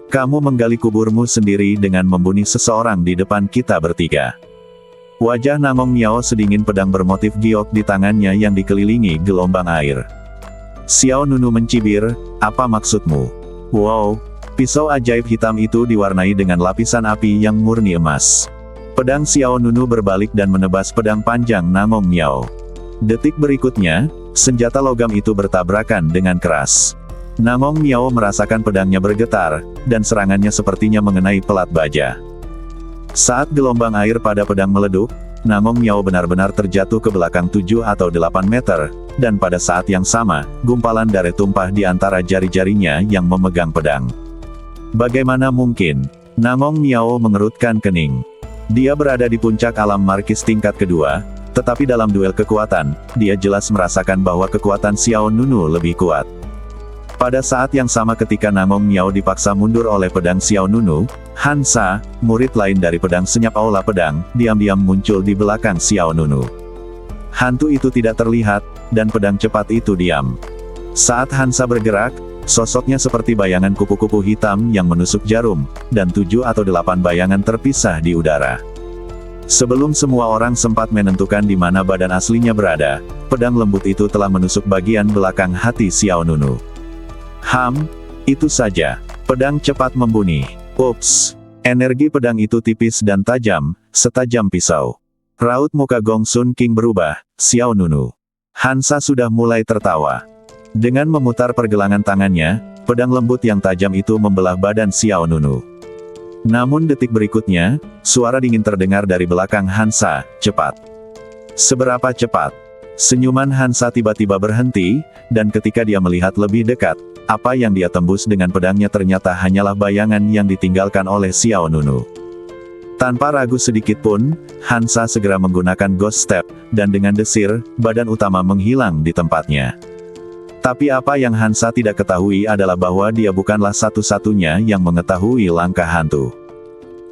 Kamu menggali kuburmu sendiri dengan membunuh seseorang di depan kita bertiga." Wajah Nangong Miao sedingin pedang bermotif giok di tangannya yang dikelilingi gelombang air. Xiao Nunu mencibir, "Apa maksudmu?" "Wow, pisau ajaib hitam itu diwarnai dengan lapisan api yang murni emas." Pedang Xiao Nunu berbalik dan menebas pedang panjang Nangong Miao. Detik berikutnya, senjata logam itu bertabrakan dengan keras. Nangong Miao merasakan pedangnya bergetar, dan serangannya sepertinya mengenai pelat baja. Saat gelombang air pada pedang meleduk, Nangong Miao benar-benar terjatuh ke belakang 7 atau 8 meter, dan pada saat yang sama, gumpalan darah tumpah di antara jari-jarinya yang memegang pedang. Bagaimana mungkin? Nangong Miao mengerutkan kening. Dia berada di puncak alam markis tingkat kedua, tetapi dalam duel kekuatan, dia jelas merasakan bahwa kekuatan Xiao Nunu lebih kuat. Pada saat yang sama ketika Nangong Miao dipaksa mundur oleh pedang Xiao Nunu, Hansa, murid lain dari pedang senyap Aula Pedang, diam-diam muncul di belakang Xiao Nunu. Hantu itu tidak terlihat, dan pedang cepat itu diam. Saat Hansa bergerak, sosoknya seperti bayangan kupu-kupu hitam yang menusuk jarum, dan 7 atau 8 bayangan terpisah di udara. Sebelum semua orang sempat menentukan di mana badan aslinya berada, pedang lembut itu telah menusuk bagian belakang hati Xiao Nunu. Itu saja. Pedang cepat membunuh. Ups. Energi pedang itu tipis dan tajam, setajam pisau. Raut muka Gong Sun King berubah. Xiao Nunu. Hansa sudah mulai tertawa. Dengan memutar pergelangan tangannya, pedang lembut yang tajam itu membelah badan Xiao Nunu. Namun detik berikutnya, suara dingin terdengar dari belakang Hansa, cepat. Seberapa cepat? Senyuman Hansa tiba-tiba berhenti, dan ketika dia melihat lebih dekat, apa yang dia tembus dengan pedangnya ternyata hanyalah bayangan yang ditinggalkan oleh Xiao Nunu. Tanpa ragu sedikit pun, Hansa segera menggunakan Ghost Step, dan dengan desir, badan utama menghilang di tempatnya. Tapi apa yang Hansa tidak ketahui adalah bahwa dia bukanlah satu-satunya yang mengetahui langkah hantu.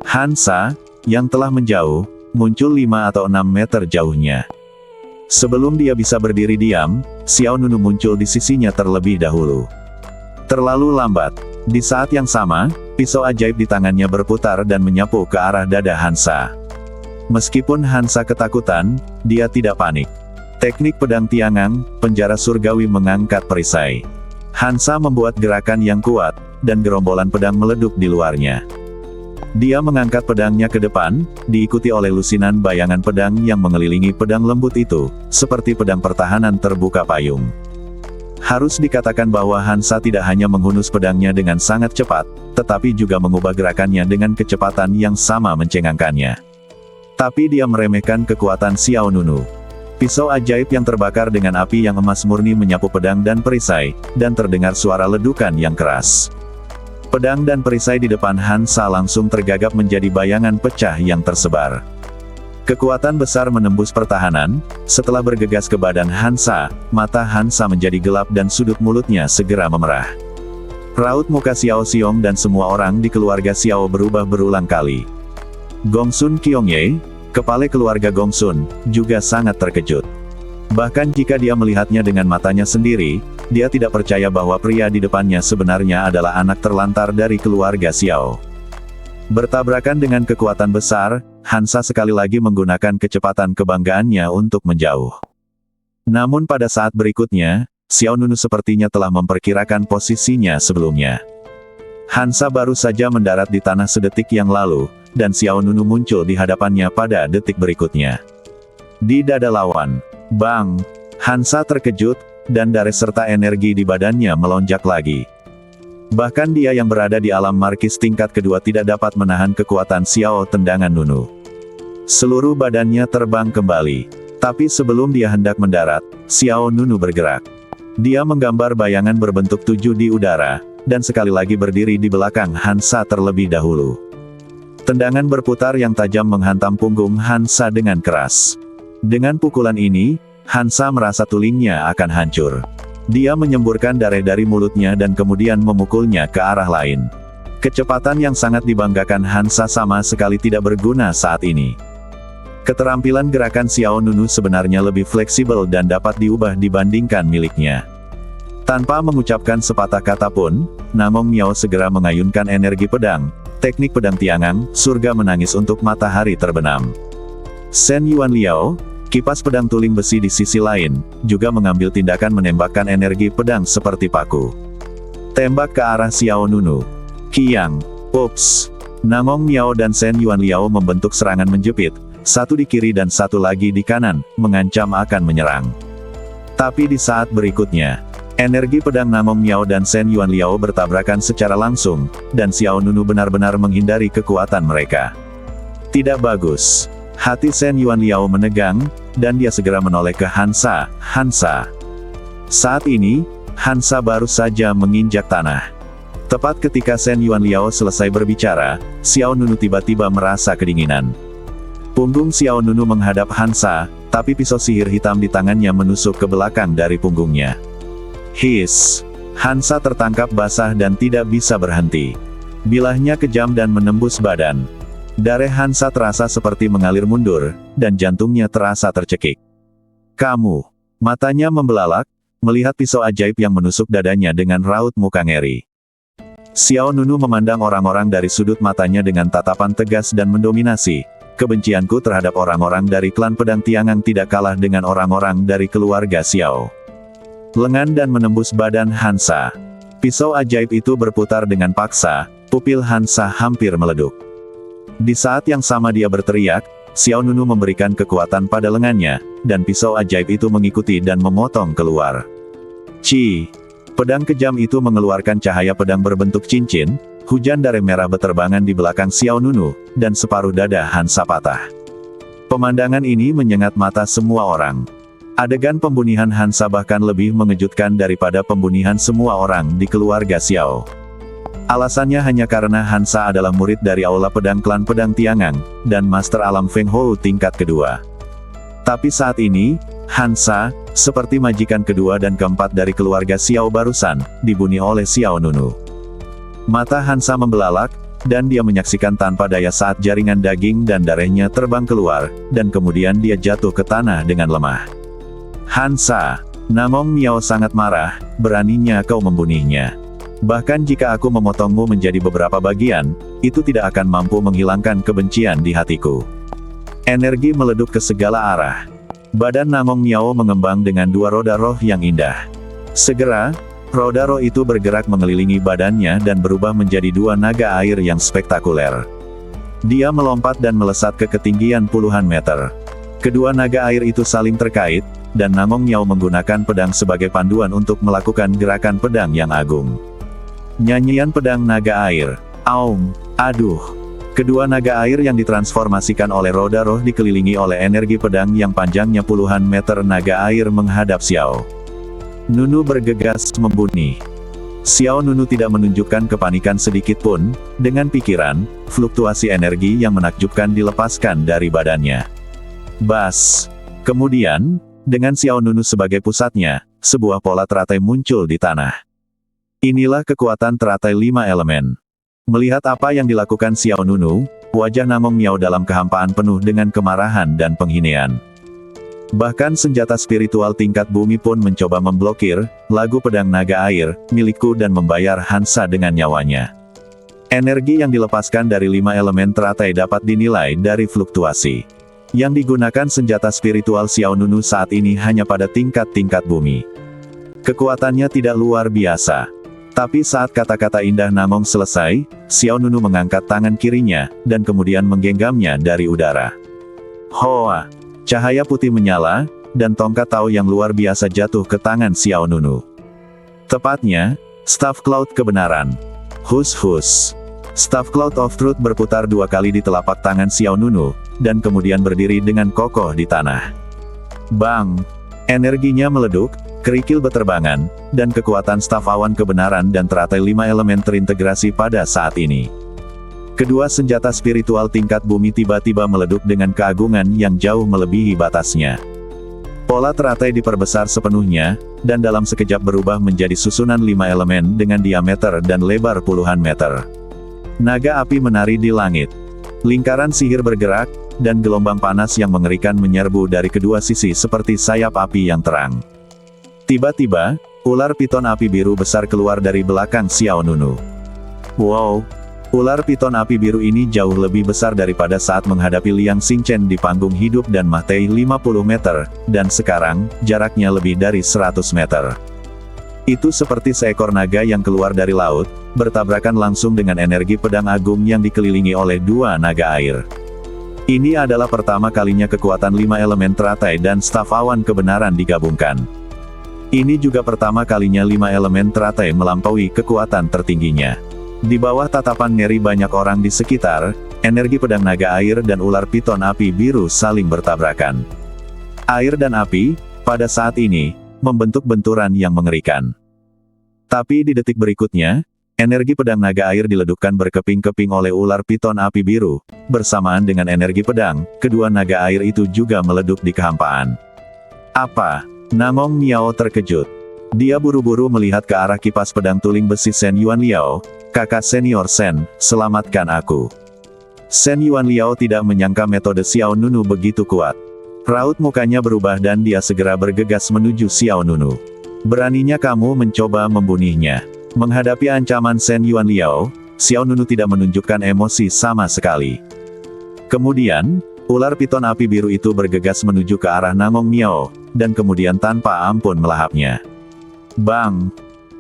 Hansa, yang telah menjauh, muncul 5 atau 6 meter jauhnya. Sebelum dia bisa berdiri diam, Xiao Nunu muncul di sisinya terlebih dahulu. Terlalu lambat. Di saat yang sama, pisau ajaib di tangannya berputar dan menyapu ke arah dada Hansa. Meskipun Hansa ketakutan, dia tidak panik. Teknik pedang tiangang, penjara surgawi mengangkat perisai. Hansa membuat gerakan yang kuat, dan gerombolan pedang meleduk di luarnya. Dia mengangkat pedangnya ke depan, diikuti oleh lusinan bayangan pedang yang mengelilingi pedang lembut itu, seperti pedang pertahanan terbuka payung. Harus dikatakan bahwa Hansa tidak hanya menghunus pedangnya dengan sangat cepat, tetapi juga mengubah gerakannya dengan kecepatan yang sama mencengangkannya. Tapi dia meremehkan kekuatan Xiao Nunu. Pisau ajaib yang terbakar dengan api yang emas murni menyapu pedang dan perisai, dan terdengar suara ledukan yang keras. Pedang dan perisai di depan Hansa langsung tergagap menjadi bayangan pecah yang tersebar. Kekuatan besar menembus pertahanan, setelah bergegas ke badan Hansa, mata Hansa menjadi gelap dan sudut mulutnya segera memerah. Raut muka Xiao Xiong dan semua orang di keluarga Xiao berubah berulang kali. Gong Sun Kyongye, kepala keluarga Gong Sun, juga sangat terkejut. Bahkan jika dia melihatnya dengan matanya sendiri, dia tidak percaya bahwa pria di depannya sebenarnya adalah anak terlantar dari keluarga Xiao. Bertabrakan dengan kekuatan besar, Hansa sekali lagi menggunakan kecepatan kebanggaannya untuk menjauh. Namun pada saat berikutnya, Xiao Nunu sepertinya telah memperkirakan posisinya sebelumnya. Hansa baru saja mendarat di tanah sedetik yang lalu, dan Xiao Nunu muncul di hadapannya pada detik berikutnya. Di dada lawan, bang! Hansa terkejut, dan darah serta energi di badannya melonjak lagi. Bahkan dia yang berada di alam markis tingkat kedua tidak dapat menahan kekuatan Xiao tendangan Nunu. Seluruh badannya terbang kembali. Tapi sebelum dia hendak mendarat, Xiao Nunu bergerak. Dia menggambar bayangan berbentuk 7 di udara, dan sekali lagi berdiri di belakang Hansa terlebih dahulu. Tendangan berputar yang tajam menghantam punggung Hansa dengan keras. Dengan pukulan ini, Hansa merasa tulingnya akan hancur. Dia menyemburkan darah dari mulutnya dan kemudian memukulnya ke arah lain. Kecepatan yang sangat dibanggakan Hansa sama sekali tidak berguna saat ini. Keterampilan gerakan Xiao Nunu sebenarnya lebih fleksibel dan dapat diubah dibandingkan miliknya. Tanpa mengucapkan sepatah kata pun, Nangong Miao segera mengayunkan energi pedang, teknik pedang tiangang, surga menangis untuk matahari terbenam. Shen Yuan Liao, kipas pedang tuling besi di sisi lain, juga mengambil tindakan menembakkan energi pedang seperti paku. Tembak ke arah Xiao Nunu. Kiang, ups. Nangong Miao dan Shen Yuan Liao membentuk serangan menjepit, satu di kiri dan satu lagi di kanan, mengancam akan menyerang. Tapi di saat berikutnya, energi pedang Nangong Miao dan Shen Yuan Liao bertabrakan secara langsung, dan Xiao Nunu benar-benar menghindari kekuatan mereka. Tidak bagus. Hati Shen Yuanliao menegang, dan dia segera menoleh ke Hansa. Hansa. Saat ini, Hansa baru saja menginjak tanah. Tepat ketika Shen Yuanliao selesai berbicara, Xiao Nunu tiba-tiba merasa kedinginan. Punggung Xiao Nunu menghadap Hansa, tapi pisau sihir hitam di tangannya menusuk ke belakang dari punggungnya. Hiss! Hansa tertangkap basah dan tidak bisa berhenti. Bilahnya kejam dan menembus badan. Darah Hansa terasa seperti mengalir mundur, dan jantungnya terasa tercekik. Kamu! Matanya membelalak, melihat pisau ajaib yang menusuk dadanya dengan raut muka ngeri. Xiao Nunu memandang orang-orang dari sudut matanya dengan tatapan tegas dan mendominasi. Kebencianku terhadap orang-orang dari klan Pedang Tiangang tidak kalah dengan orang-orang dari keluarga Xiao. Lengan dan menembus badan Hansa. Pisau ajaib itu berputar dengan paksa, pupil Hansa hampir meleduk. Di saat yang sama dia berteriak, Xiao Nunu memberikan kekuatan pada lengannya, dan pisau ajaib itu mengikuti dan memotong keluar. Ci! Pedang kejam itu mengeluarkan cahaya pedang berbentuk cincin, hujan darah merah beterbangan di belakang Xiao Nunu, dan separuh dada Hansa patah. Pemandangan ini menyengat mata semua orang. Adegan pembunuhan Hansa bahkan lebih mengejutkan daripada pembunuhan semua orang di keluarga Xiao. Alasannya hanya karena Hansa adalah murid dari Aula Pedang Klan Pedang Tiangang, dan Master Alam Feng Hou tingkat kedua. Tapi saat ini, Hansa, seperti majikan kedua dan keempat dari keluarga Xiao barusan, dibunuh oleh Xiao Nunu. Mata Hansa membelalak, dan dia menyaksikan tanpa daya saat jaringan daging dan darahnya terbang keluar, dan kemudian dia jatuh ke tanah dengan lemah. Hansa! Namong Miao sangat marah, beraninya kau membunuhnya. Bahkan jika aku memotongmu menjadi beberapa bagian, itu tidak akan mampu menghilangkan kebencian di hatiku. Energi meleduk ke segala arah. Badan Namong Miao mengembang dengan dua roda roh yang indah. Segera, roda roh itu bergerak mengelilingi badannya dan berubah menjadi dua naga air yang spektakuler. Dia melompat dan melesat ke ketinggian puluhan meter. Kedua naga air itu saling terkait, dan Namong Miao menggunakan pedang sebagai panduan untuk melakukan gerakan pedang yang agung. Nyanyian pedang naga air. Aum, aduh. Kedua naga air yang ditransformasikan oleh roda roh dikelilingi oleh energi pedang yang panjangnya puluhan meter. Naga air menghadap Xiao Nunu bergegas membunuh. Xiao Nunu tidak menunjukkan kepanikan sedikit pun, dengan pikiran, fluktuasi energi yang menakjubkan dilepaskan dari badannya. Bas. Kemudian, dengan Xiao Nunu sebagai pusatnya, sebuah pola teratai muncul di tanah. Inilah kekuatan teratai 5 elemen. Melihat apa yang dilakukan Xiao Nunu, wajah Namong Miao dalam kehampaan penuh dengan kemarahan dan penghinaan. Bahkan senjata spiritual tingkat bumi pun mencoba memblokir lagu pedang naga air milikku dan membayar Hansa dengan nyawanya. Energi yang dilepaskan dari 5 elemen teratai dapat dinilai dari fluktuasi. Yang digunakan senjata spiritual Xiao Nunu saat ini hanya pada tingkat-tingkat bumi. Kekuatannya tidak luar biasa. Tapi saat kata-kata indah Namong selesai, Xiao Nunu mengangkat tangan kirinya, dan kemudian menggenggamnya dari udara. Hoa! Cahaya putih menyala, dan tongkat Tao yang luar biasa jatuh ke tangan Xiao Nunu. Tepatnya, Staff Cloud Kebenaran. Hus-hus. Staff Cloud of Truth berputar 2 kali di telapak tangan Xiao Nunu, dan kemudian berdiri dengan kokoh di tanah. Bang! Energinya meleduk, kerikil beterbangan, dan kekuatan staf awan kebenaran dan teratai 5 elemen terintegrasi pada saat ini. Kedua senjata spiritual tingkat bumi tiba-tiba meleduk dengan keagungan yang jauh melebihi batasnya. Pola teratai diperbesar sepenuhnya, dan dalam sekejap berubah menjadi susunan 5 elemen dengan diameter dan lebar puluhan meter. Naga api menari di langit. Lingkaran sihir bergerak, dan gelombang panas yang mengerikan menyerbu dari kedua sisi seperti sayap api yang terang. Tiba-tiba, ular piton api biru besar keluar dari belakang Xiao Nunu. Wow! Ular piton api biru ini jauh lebih besar daripada saat menghadapi Liang Xingchen di panggung hidup dan mati 50 meter, dan sekarang, jaraknya lebih dari 100 meter. Itu seperti seekor naga yang keluar dari laut, bertabrakan langsung dengan energi pedang agung yang dikelilingi oleh 2 naga air. Ini adalah pertama kalinya kekuatan 5 elemen teratai dan staf awan kebenaran digabungkan. Ini juga pertama kalinya 5 elemen teratai melampaui kekuatan tertingginya. Di bawah tatapan ngeri banyak orang di sekitar, energi pedang naga air dan ular piton api biru saling bertabrakan. Air dan api, pada saat ini, membentuk benturan yang mengerikan. Tapi di detik berikutnya, energi pedang naga air diledupkan berkeping-keping oleh ular piton api biru. Bersamaan dengan energi pedang, kedua naga air itu juga meledup di kehampaan. Apa? Nangong Miao terkejut. Dia buru-buru melihat ke arah kipas pedang tuling besi Shen Yuanliao. Kakak senior Shen, selamatkan aku. Shen Yuanliao tidak menyangka metode Xiao Nunu begitu kuat. Raut mukanya berubah dan dia segera bergegas menuju Xiao Nunu. Beraninya kamu mencoba membunuhnya. Menghadapi ancaman Shen Yuanliao, Xiao Nunu tidak menunjukkan emosi sama sekali. Kemudian, ular piton api biru itu bergegas menuju ke arah Nangong Miao, dan kemudian tanpa ampun melahapnya. Bang!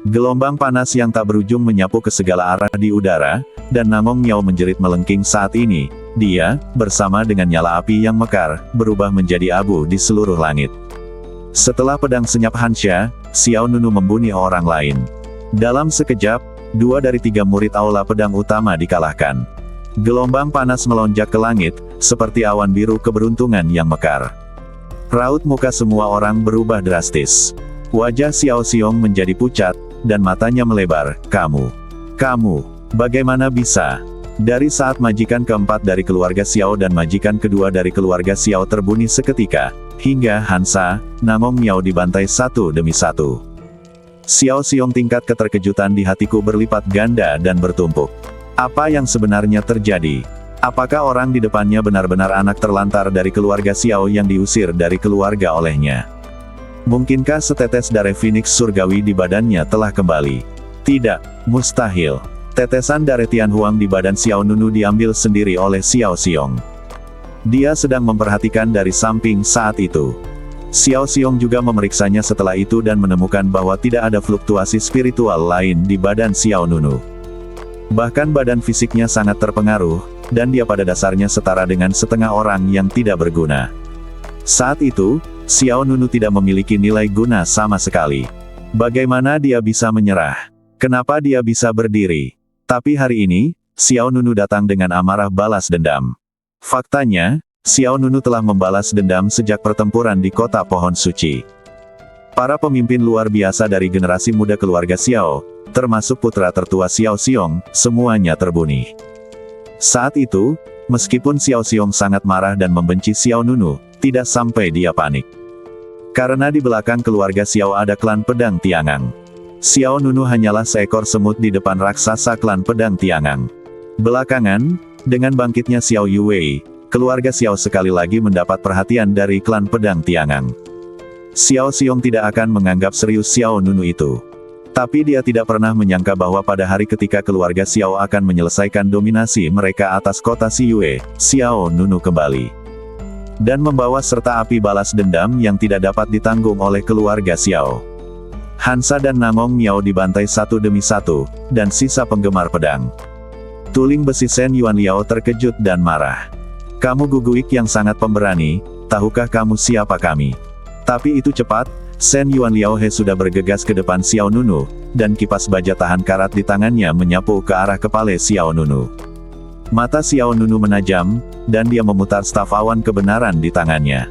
Gelombang panas yang tak berujung menyapu ke segala arah di udara, dan Nangong Miao menjerit melengking saat ini. Dia, bersama dengan nyala api yang mekar, berubah menjadi abu di seluruh langit. Setelah pedang senyap Hansha, Xiao Nunu membunuh orang lain. Dalam sekejap, 2 dari 3 murid aula pedang utama dikalahkan. Gelombang panas melonjak ke langit, seperti awan biru keberuntungan yang mekar. Raut muka semua orang berubah drastis. Wajah Xiao Xiong menjadi pucat, dan matanya melebar. Kamu, bagaimana bisa? Dari saat majikan keempat dari keluarga Xiao dan majikan kedua dari keluarga Xiao terbunuh seketika, hingga Hansa, Nangong Miao dibantai satu demi satu. Xiao Xiong tingkat keterkejutan di hatiku berlipat ganda dan bertumpuk. Apa yang sebenarnya terjadi? Apakah orang di depannya benar-benar anak terlantar dari keluarga Xiao yang diusir dari keluarga olehnya? Mungkinkah setetes darah Phoenix surgawi di badannya telah kembali? Tidak, mustahil. Tetesan darah Tianhuang di badan Xiao Nunu diambil sendiri oleh Xiao Xiong. Dia sedang memperhatikan dari samping saat itu. Xiao Xiong juga memeriksanya setelah itu dan menemukan bahwa tidak ada fluktuasi spiritual lain di badan Xiao Nunu. Bahkan badan fisiknya sangat terpengaruh, dan dia pada dasarnya setara dengan setengah orang yang tidak berguna. Saat itu, Xiao Nunu tidak memiliki nilai guna sama sekali. Bagaimana dia bisa menyerah? Kenapa dia bisa berdiri? Tapi hari ini, Xiao Nunu datang dengan amarah balas dendam. Faktanya, Xiao Nunu telah membalas dendam sejak pertempuran di kota pohon suci. Para pemimpin luar biasa dari generasi muda keluarga Xiao, termasuk putra tertua Xiao Xiong, semuanya terbunuh. Saat itu, meskipun Xiao Xiong sangat marah dan membenci Xiao Nunu, tidak sampai dia panik. Karena di belakang keluarga Xiao ada klan pedang Tiangang. Xiao Nunu hanyalah seekor semut di depan raksasa klan pedang Tiangang. Belakangan, dengan bangkitnya Xiao Yuwei, keluarga Xiao sekali lagi mendapat perhatian dari klan pedang Tiangang. Xiao Xiong tidak akan menganggap serius Xiao Nunu itu. Tapi dia tidak pernah menyangka bahwa pada hari ketika keluarga Xiao akan menyelesaikan dominasi mereka atas kota Xiyue, Xiao Nunu kembali. Dan membawa serta api balas dendam yang tidak dapat ditanggung oleh keluarga Xiao. Hansa dan Nangong Miao dibantai satu demi satu, dan sisa penggemar pedang. Tuling besi Shen Yuanliao terkejut dan marah. Kamu guguik yang sangat pemberani, tahukah kamu siapa kami? Tapi itu cepat, Shen Yuanliao He sudah bergegas ke depan Xiao Nunu, dan kipas baja tahan karat di tangannya menyapu ke arah kepala Xiao Nunu. Mata Xiao Nunu menajam, dan dia memutar staf awan kebenaran di tangannya.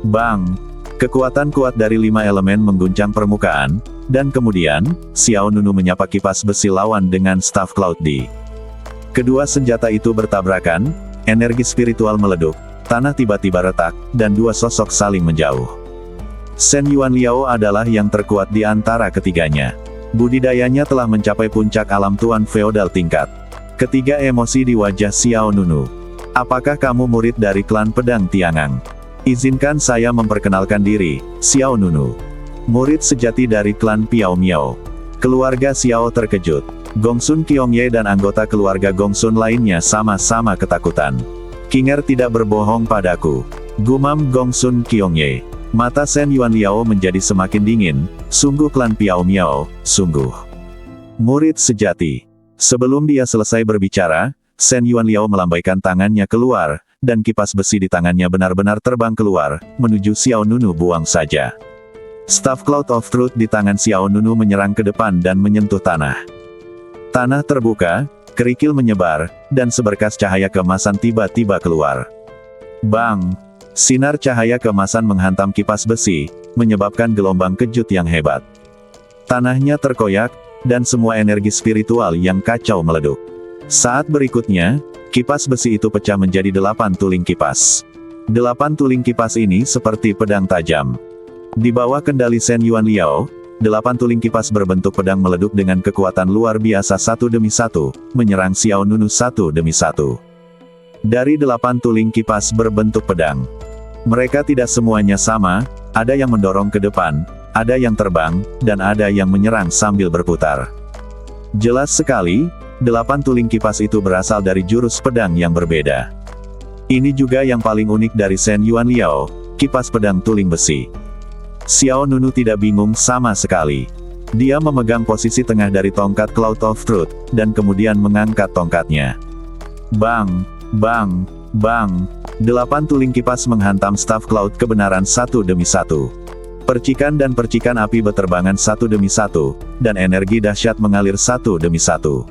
Bang! Kekuatan kuat dari 5 elemen mengguncang permukaan, dan kemudian, Xiao Nunu menyapa kipas besi lawan dengan staf Cloud D. Kedua senjata itu bertabrakan, energi spiritual meleduk, tanah tiba-tiba retak, dan dua sosok saling menjauh. Shen Yuanliao adalah yang terkuat di antara ketiganya. Budidayanya telah mencapai puncak alam tuan feodal tingkat. Ketiga emosi di wajah Xiao Nunu. Apakah kamu murid dari klan pedang Tiangang? Izinkan saya memperkenalkan diri, Xiao Nunu. Murid sejati dari klan Piao Miao. Keluarga Xiao terkejut. Gongsun Qiongye dan anggota keluarga Gongsun lainnya sama-sama ketakutan. Kinger tidak berbohong padaku. Gumam Gongsun Qiongye. Mata Shen Yuanliao menjadi semakin dingin, sungguh klan Piao Miao, sungguh. Murid sejati. Sebelum dia selesai berbicara, Shen Yuanliao melambaikan tangannya keluar, dan kipas besi di tangannya benar-benar terbang keluar, menuju Xiao Nunu buang saja. Staff Cloud of Truth di tangan Xiao Nunu menyerang ke depan dan menyentuh tanah. Tanah terbuka, kerikil menyebar, dan seberkas cahaya keemasan tiba-tiba keluar. Bang! Sinar cahaya keemasan menghantam kipas besi, menyebabkan gelombang kejut yang hebat. Tanahnya terkoyak, dan semua energi spiritual yang kacau meleduk. Saat berikutnya, kipas besi itu pecah menjadi 8 tuling kipas. 8 tuling kipas ini seperti pedang tajam. Di bawah kendali Shen Yuanliao, 8 tuling kipas berbentuk pedang meleduk dengan kekuatan luar biasa satu demi satu, menyerang Xiao Nunu satu demi satu. Dari 8 tuling kipas berbentuk pedang, mereka tidak semuanya sama, ada yang mendorong ke depan, ada yang terbang, dan ada yang menyerang sambil berputar. Jelas sekali, 8 tuling kipas itu berasal dari jurus pedang yang berbeda. Ini juga yang paling unik dari Shen Yuanliao, kipas pedang tuling besi. Xiao Nunu tidak bingung sama sekali. Dia memegang posisi tengah dari tongkat Cloud of Truth, dan kemudian mengangkat tongkatnya. Bang! Bang! Bang! 8 tuling kipas menghantam staf Cloud kebenaran satu demi satu. Percikan dan percikan api berterbangan satu demi satu, dan energi dahsyat mengalir satu demi satu.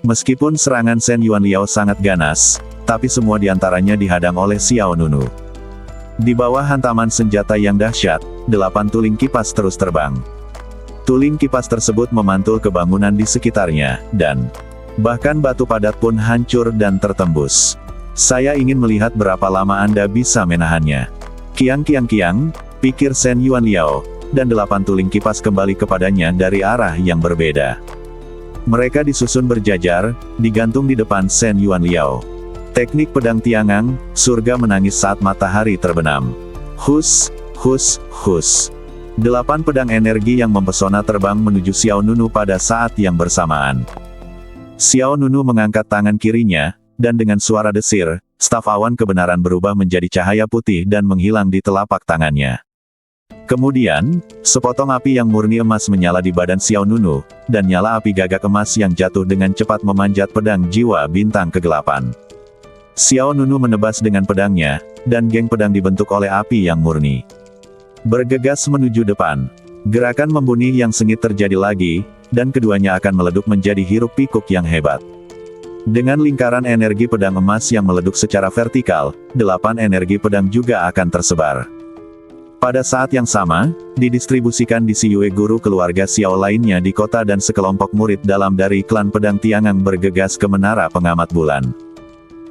Meskipun serangan Shen Yuanliao sangat ganas, tapi semua diantaranya dihadang oleh Xiao Nunu. Di bawah hantaman senjata yang dahsyat, 8 tuling kipas terus terbang. Tuling kipas tersebut memantul ke bangunan di sekitarnya, dan bahkan batu padat pun hancur dan tertembus. Saya ingin melihat berapa lama Anda bisa menahannya. Kiang, pikir Shen Yuanliao, dan 8 tuling kipas kembali kepadanya dari arah yang berbeda. Mereka disusun berjajar, digantung di depan Shen Yuanliao. Teknik pedang Tiangang, surga menangis saat matahari terbenam. Hus, hus, hus. 8 pedang energi yang mempesona terbang menuju Xiao Nunu pada saat yang bersamaan. Xiao Nunu mengangkat tangan kirinya, dan dengan suara desir, staf awan kebenaran berubah menjadi cahaya putih dan menghilang di telapak tangannya. Kemudian, sepotong api yang murni emas menyala di badan Xiao Nunu, dan nyala api gagak emas yang jatuh dengan cepat memanjat pedang jiwa bintang kegelapan. Xiao Nunu menebas dengan pedangnya, dan geng pedang dibentuk oleh api yang murni. Bergegas menuju depan. Gerakan membunuh yang sengit terjadi lagi, dan keduanya akan meleduk menjadi hiruk pikuk yang hebat. Dengan lingkaran energi pedang emas yang meleduk secara vertikal, 8 energi pedang juga akan tersebar. Pada saat yang sama, didistribusikan di Siyue guru keluarga Xiao lainnya di kota dan sekelompok murid dalam dari klan pedang Tiangang bergegas ke menara pengamat bulan.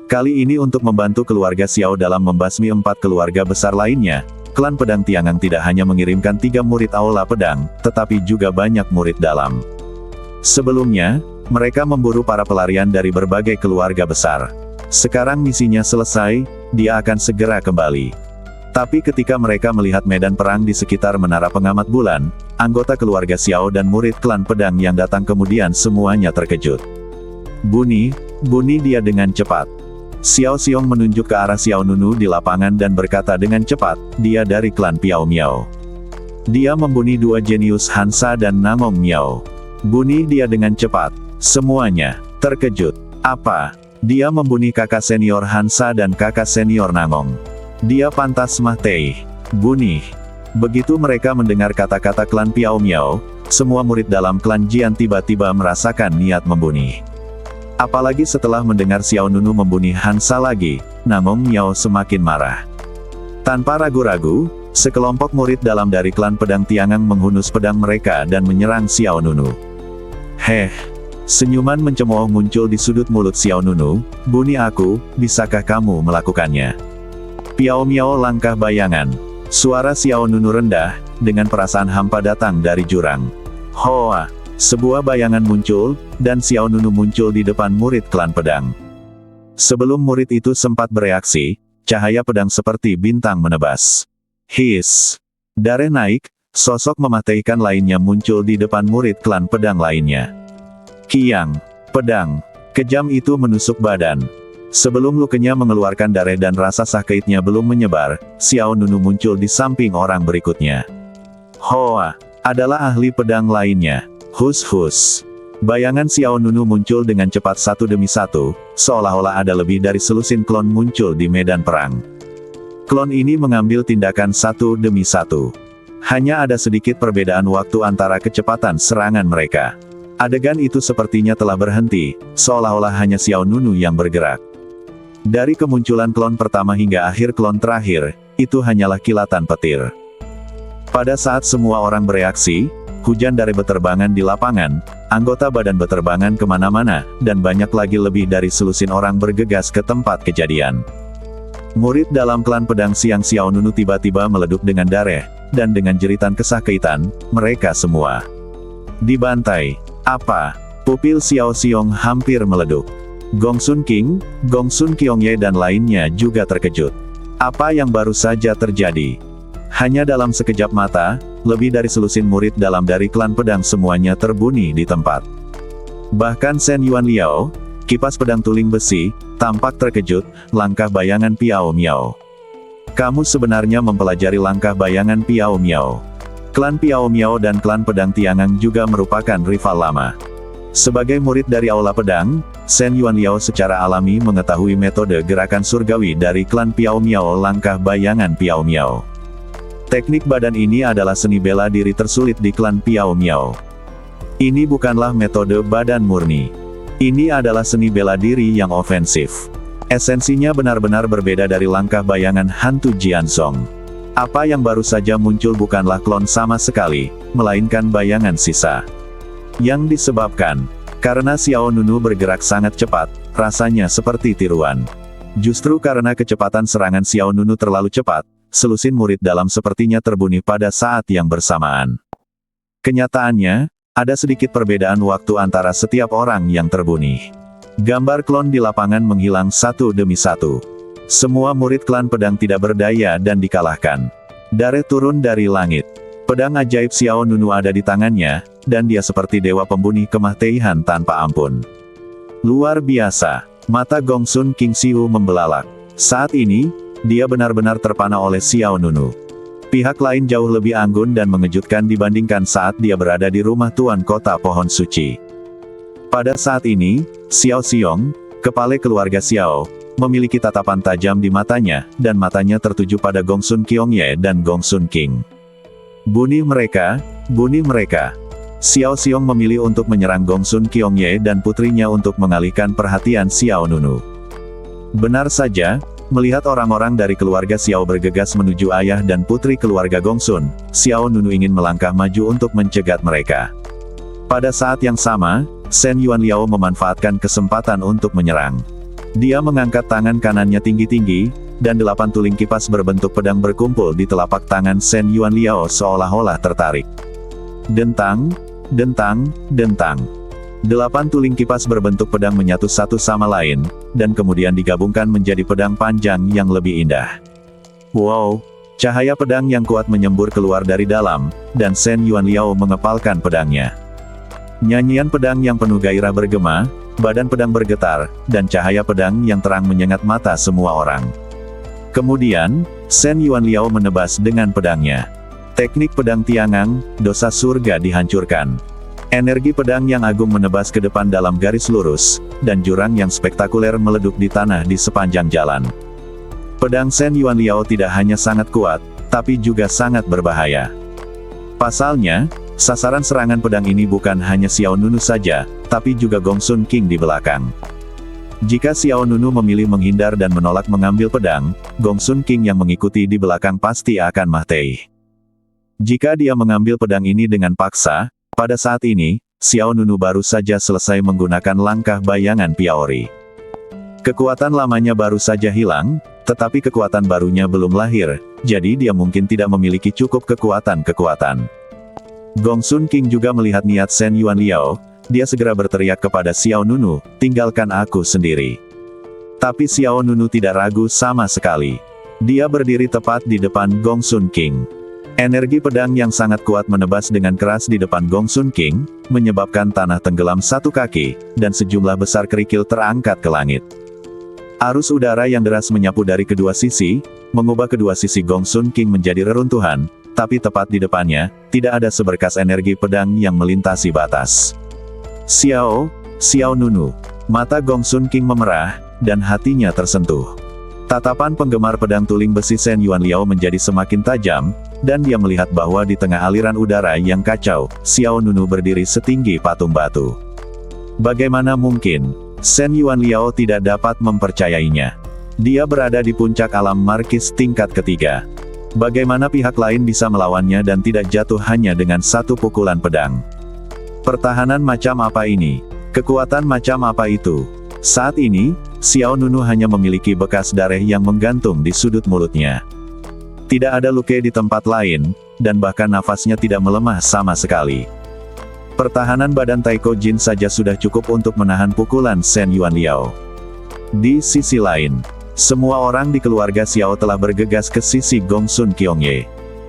Kali ini untuk membantu keluarga Xiao dalam membasmi 4 keluarga besar lainnya, klan pedang Tiangang tidak hanya mengirimkan 3 murid aula pedang, tetapi juga banyak murid dalam. Sebelumnya, mereka memburu para pelarian dari berbagai keluarga besar. Sekarang misinya selesai, dia akan segera kembali. Tapi ketika mereka melihat medan perang di sekitar menara pengamat bulan, anggota keluarga Xiao dan murid klan pedang yang datang kemudian semuanya terkejut. Bunyi dia dengan cepat. Xiao Xiong menunjuk ke arah Xiao Nunu di lapangan dan berkata dengan cepat, dia dari klan Piao Miao. Dia membunuh 2 jenius Hansa dan Nangong Miao. Bunyi dia dengan cepat. Semuanya terkejut. Apa? Dia membunuh kakak senior Hansa dan kakak senior Nangong. Dia pantas mati. Bunyi. Begitu mereka mendengar kata-kata klan Piao Miao, semua murid dalam klan Jian tiba-tiba merasakan niat membunuh. Apalagi setelah mendengar Xiao Nunu membunuh Hansa lagi, Nangong Miao semakin marah. Tanpa ragu-ragu, sekelompok murid dalam dari klan pedang Tiangang menghunus pedang mereka dan menyerang Xiao Nunu. Senyuman mencemooh muncul di sudut mulut Xiao Nunu, "Buni aku, bisakah kamu melakukannya?" Piao Miao langkah bayangan. Suara Xiao Nunu rendah, dengan perasaan hampa datang dari jurang. Hoa! Sebuah bayangan muncul, dan Xiao Nunu muncul di depan murid klan pedang. Sebelum murid itu sempat bereaksi, cahaya pedang seperti bintang menebas. Hiss! Darah naik, sosok mematikan lainnya muncul di depan murid klan pedang lainnya. Kiang! Pedang! Kejam itu menusuk badan. Sebelum lukanya mengeluarkan darah dan rasa sakitnya belum menyebar, Xiao Nunu muncul di samping orang berikutnya. Hoa! Adalah ahli pedang lainnya. Hus. Bayangan Xiao Nunu muncul dengan cepat satu demi satu, seolah-olah ada lebih dari selusin klon muncul di medan perang. Klon ini mengambil tindakan satu demi satu. Hanya ada sedikit perbedaan waktu antara kecepatan serangan mereka. Adegan itu sepertinya telah berhenti, seolah-olah hanya Xiao Nunu yang bergerak. Dari kemunculan klon pertama hingga akhir klon terakhir, itu hanyalah kilatan petir. Pada saat semua orang bereaksi, hujan dari beterbangan di lapangan, anggota badan beterbangan kemana-mana, dan banyak lagi lebih dari selusin orang bergegas ke tempat kejadian. Murid dalam klan pedang siang Xiao Nunu tiba-tiba meleduk dengan darah, dan dengan jeritan kesakitan, mereka semua dibantai. Apa? Pupil Xiao Xiong hampir meleduk. Gong Sun King, Gong Sun Kyongye dan lainnya juga terkejut. Apa yang baru saja terjadi? Hanya dalam sekejap mata, lebih dari selusin murid dalam dari klan pedang semuanya terbunyi di tempat. Bahkan Shen Yuan Liao, kipas pedang tuling besi, tampak terkejut. Langkah bayangan Piao Miao. Kamu sebenarnya mempelajari langkah bayangan Piao Miao. Klan Piao Miao dan klan pedang Tiangang juga merupakan rival lama. Sebagai murid dari Aula Pedang, Shen Yuan Liao secara alami mengetahui metode gerakan surgawi dari klan Piao Miao. Langkah bayangan Piao Miao. Teknik badan ini adalah seni bela diri tersulit di klan Piao Miao. Ini bukanlah metode badan murni. Ini adalah seni bela diri yang ofensif. Esensinya benar-benar berbeda dari langkah bayangan hantu Jiansong. Apa yang baru saja muncul bukanlah klon sama sekali, melainkan bayangan sisa. Yang disebabkan, karena Xiao Nunu bergerak sangat cepat, rasanya seperti tiruan. Justru karena kecepatan serangan Xiao Nunu terlalu cepat, selusin murid dalam sepertinya terbunuh pada saat yang bersamaan. Kenyataannya, ada sedikit perbedaan waktu antara setiap orang yang terbunuh. Gambar klon di lapangan menghilang satu demi satu. Semua murid klan pedang tidak berdaya dan dikalahkan. Darah turun dari langit. Pedang ajaib Xiao Nunu ada di tangannya, dan dia seperti dewa pembunuh kemah Teihan tanpa ampun. Luar biasa. Mata Gong Sun King Siu membelalak. Saat ini, dia benar-benar terpana oleh Xiao Nunu. Pihak lain jauh lebih anggun dan mengejutkan dibandingkan saat dia berada di rumah Tuan Kota Pohon Suci. Pada saat ini, Xiao Xiong, kepala keluarga Xiao, memiliki tatapan tajam di matanya, dan matanya tertuju pada Gong Sun Kyongye dan Gong Sun King. Bunuh mereka, bunuh mereka. Xiao Xiong memilih untuk menyerang Gong Sun Kyongye dan putrinya untuk mengalihkan perhatian Xiao Nunu. Benar saja, melihat orang-orang dari keluarga Xiao bergegas menuju ayah dan putri keluarga Gong Sun, Xiao Nunu ingin melangkah maju untuk mencegat mereka. Pada saat yang sama, Shen Yuan Liao memanfaatkan kesempatan untuk menyerang. Dia mengangkat tangan kanannya tinggi-tinggi, dan 8 tuling kipas berbentuk pedang berkumpul di telapak tangan Shen Yuan Liao seolah-olah tertarik. Dentang, dentang, dentang. 8 tuling kipas berbentuk pedang menyatu satu sama lain, dan kemudian digabungkan menjadi pedang panjang yang lebih indah. Wow! Cahaya pedang yang kuat menyembur keluar dari dalam, dan Shen Yuan Liao mengepalkan pedangnya. Nyanyian pedang yang penuh gairah bergema, badan pedang bergetar, dan cahaya pedang yang terang menyengat mata semua orang. Kemudian, Shen Yuan Liao menebas dengan pedangnya. Teknik pedang Tiangang, dosa surga dihancurkan. Energi pedang yang agung menebas ke depan dalam garis lurus, dan jurang yang spektakuler meleduk di tanah di sepanjang jalan. Pedang Shen Yuan Liao tidak hanya sangat kuat, tapi juga sangat berbahaya. Pasalnya, sasaran serangan pedang ini bukan hanya Xiao Nunu saja, tapi juga Gong Sun King di belakang. Jika Xiao Nunu memilih menghindar dan menolak mengambil pedang, Gong Sun King yang mengikuti di belakang pasti akan mati. Jika dia mengambil pedang ini dengan paksa, pada saat ini, Xiao Nunu baru saja selesai menggunakan langkah bayangan Piaori. Kekuatan lamanya baru saja hilang, tetapi kekuatan barunya belum lahir, jadi dia mungkin tidak memiliki cukup kekuatan-kekuatan. Gong Sun King juga melihat niat Shen Yuan Liao, dia segera berteriak kepada Xiao Nunu, tinggalkan aku sendiri. Tapi Xiao Nunu tidak ragu sama sekali. Dia berdiri tepat di depan Gong Sun King. Energi pedang yang sangat kuat menebas dengan keras di depan Gong Sun King, menyebabkan tanah tenggelam satu kaki, dan sejumlah besar kerikil terangkat ke langit. Arus udara yang deras menyapu dari kedua sisi, mengubah kedua sisi Gong Sun King menjadi reruntuhan, tapi tepat di depannya, tidak ada seberkas energi pedang yang melintasi batas. Xiao Nunu. Mata Gong Sun King memerah, dan hatinya tersentuh. Tatapan penggemar pedang tuling besi Shen Yuanliao menjadi semakin tajam, dan dia melihat bahwa di tengah aliran udara yang kacau, Xiao Nunu berdiri setinggi patung batu. Bagaimana mungkin Shen Yuanliao tidak dapat mempercayainya? Dia berada di puncak alam markis tingkat ketiga. Bagaimana pihak lain bisa melawannya dan tidak jatuh hanya dengan satu pukulan pedang? Pertahanan macam apa ini? Kekuatan macam apa itu? Saat ini, Xiao Nunu hanya memiliki bekas darah yang menggantung di sudut mulutnya. Tidak ada luka di tempat lain, dan bahkan nafasnya tidak melemah sama sekali. Pertahanan badan Taiko Jin saja sudah cukup untuk menahan pukulan Shen Yuanliao. Di sisi lain, semua orang di keluarga Xiao telah bergegas ke sisi Gongsun Qiongye.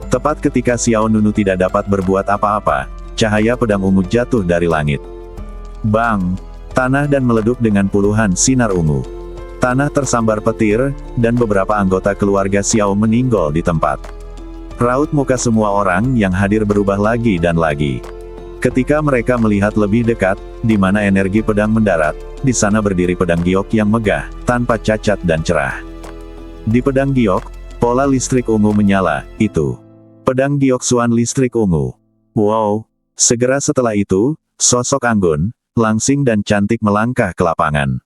Tepat ketika Xiao Nunu tidak dapat berbuat apa-apa, cahaya pedang ungu jatuh dari langit. Bang! Tanah dan meleduk dengan puluhan sinar ungu. Tanah tersambar petir, dan beberapa anggota keluarga Xiao meninggal di tempat. Raut muka semua orang yang hadir berubah lagi dan lagi. Ketika mereka melihat lebih dekat, di mana energi pedang mendarat, di sana berdiri pedang giok yang megah, tanpa cacat dan cerah. Di pedang giok, pola listrik ungu menyala, itu. Pedang giok Xuan listrik ungu. Wow! Segera setelah itu, sosok anggun, langsing dan cantik melangkah ke lapangan.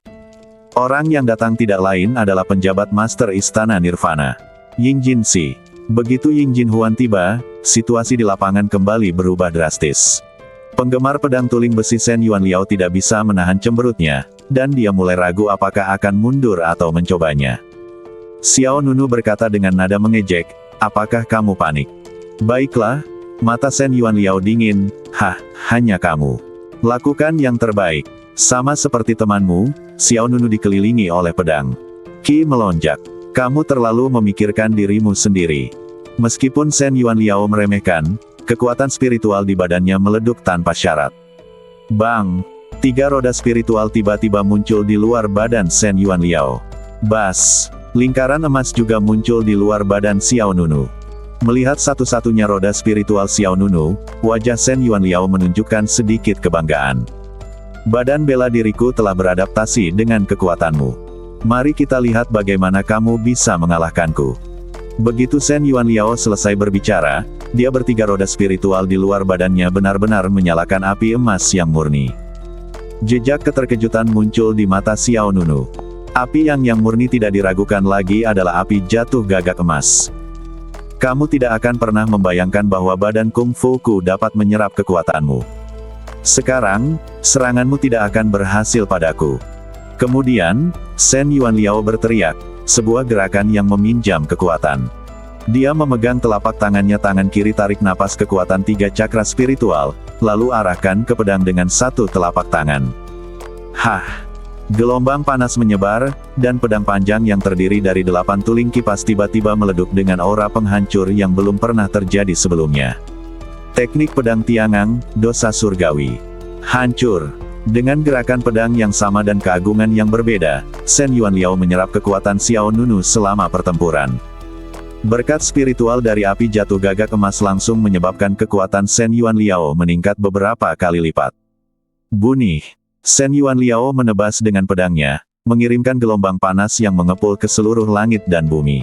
Orang yang datang tidak lain adalah penjabat Master Istana Nirvana, Ying Jinxi. Begitu Ying Jinhuan tiba, situasi di lapangan kembali berubah drastis. Penggemar pedang tuling besi Shen Yuanliao tidak bisa menahan cemberutnya, dan dia mulai ragu apakah akan mundur atau mencobanya. Xiao Nunu berkata dengan nada mengejek, "Apakah kamu panik?" "Baiklah." Mata Shen Yuanliao dingin, hanya kamu. Lakukan yang terbaik. Sama seperti temanmu, Xiao Nunu dikelilingi oleh pedang. Qi melonjak. Kamu terlalu memikirkan dirimu sendiri. Meskipun Shen Yuanliao meremehkan, kekuatan spiritual di badannya meleduk tanpa syarat. Bang! 3 roda spiritual tiba-tiba muncul di luar badan Shen Yuanliao. Bas! Lingkaran emas juga muncul di luar badan Xiao Nunu. Melihat satu-satunya roda spiritual Xiao Nunu, wajah Shen Yuanliao menunjukkan sedikit kebanggaan. Badan bela diriku telah beradaptasi dengan kekuatanmu. Mari kita lihat bagaimana kamu bisa mengalahkanku. Begitu Shen Yuanliao selesai berbicara, dia bertiga roda spiritual di luar badannya benar-benar menyalakan api emas yang murni. Jejak keterkejutan muncul di mata Xiao Nunu. Api yang murni tidak diragukan lagi adalah api jatuh gagak emas. Kamu tidak akan pernah membayangkan bahwa badan kungfu-ku dapat menyerap kekuatanmu. Sekarang, seranganmu tidak akan berhasil padaku. Kemudian, Shen Yuanliao berteriak, sebuah gerakan yang meminjam kekuatan. Dia memegang telapak tangannya, tangan kiri tarik napas kekuatan 3 cakra spiritual, lalu arahkan ke pedang dengan satu telapak tangan. Gelombang panas menyebar, dan pedang panjang yang terdiri dari 8 tuling kipas tiba-tiba meleduk dengan aura penghancur yang belum pernah terjadi sebelumnya. Teknik pedang Tiangang, dosa surgawi. Hancur. Dengan gerakan pedang yang sama dan keagungan yang berbeda, Shen Yuanliao menyerap kekuatan Xiao Nunu selama pertempuran. Berkat spiritual dari api jatuh gagak emas langsung menyebabkan kekuatan Shen Yuanliao meningkat beberapa kali lipat. Bunyi. Shen Yuanliao menebas dengan pedangnya, mengirimkan gelombang panas yang mengepul ke seluruh langit dan bumi.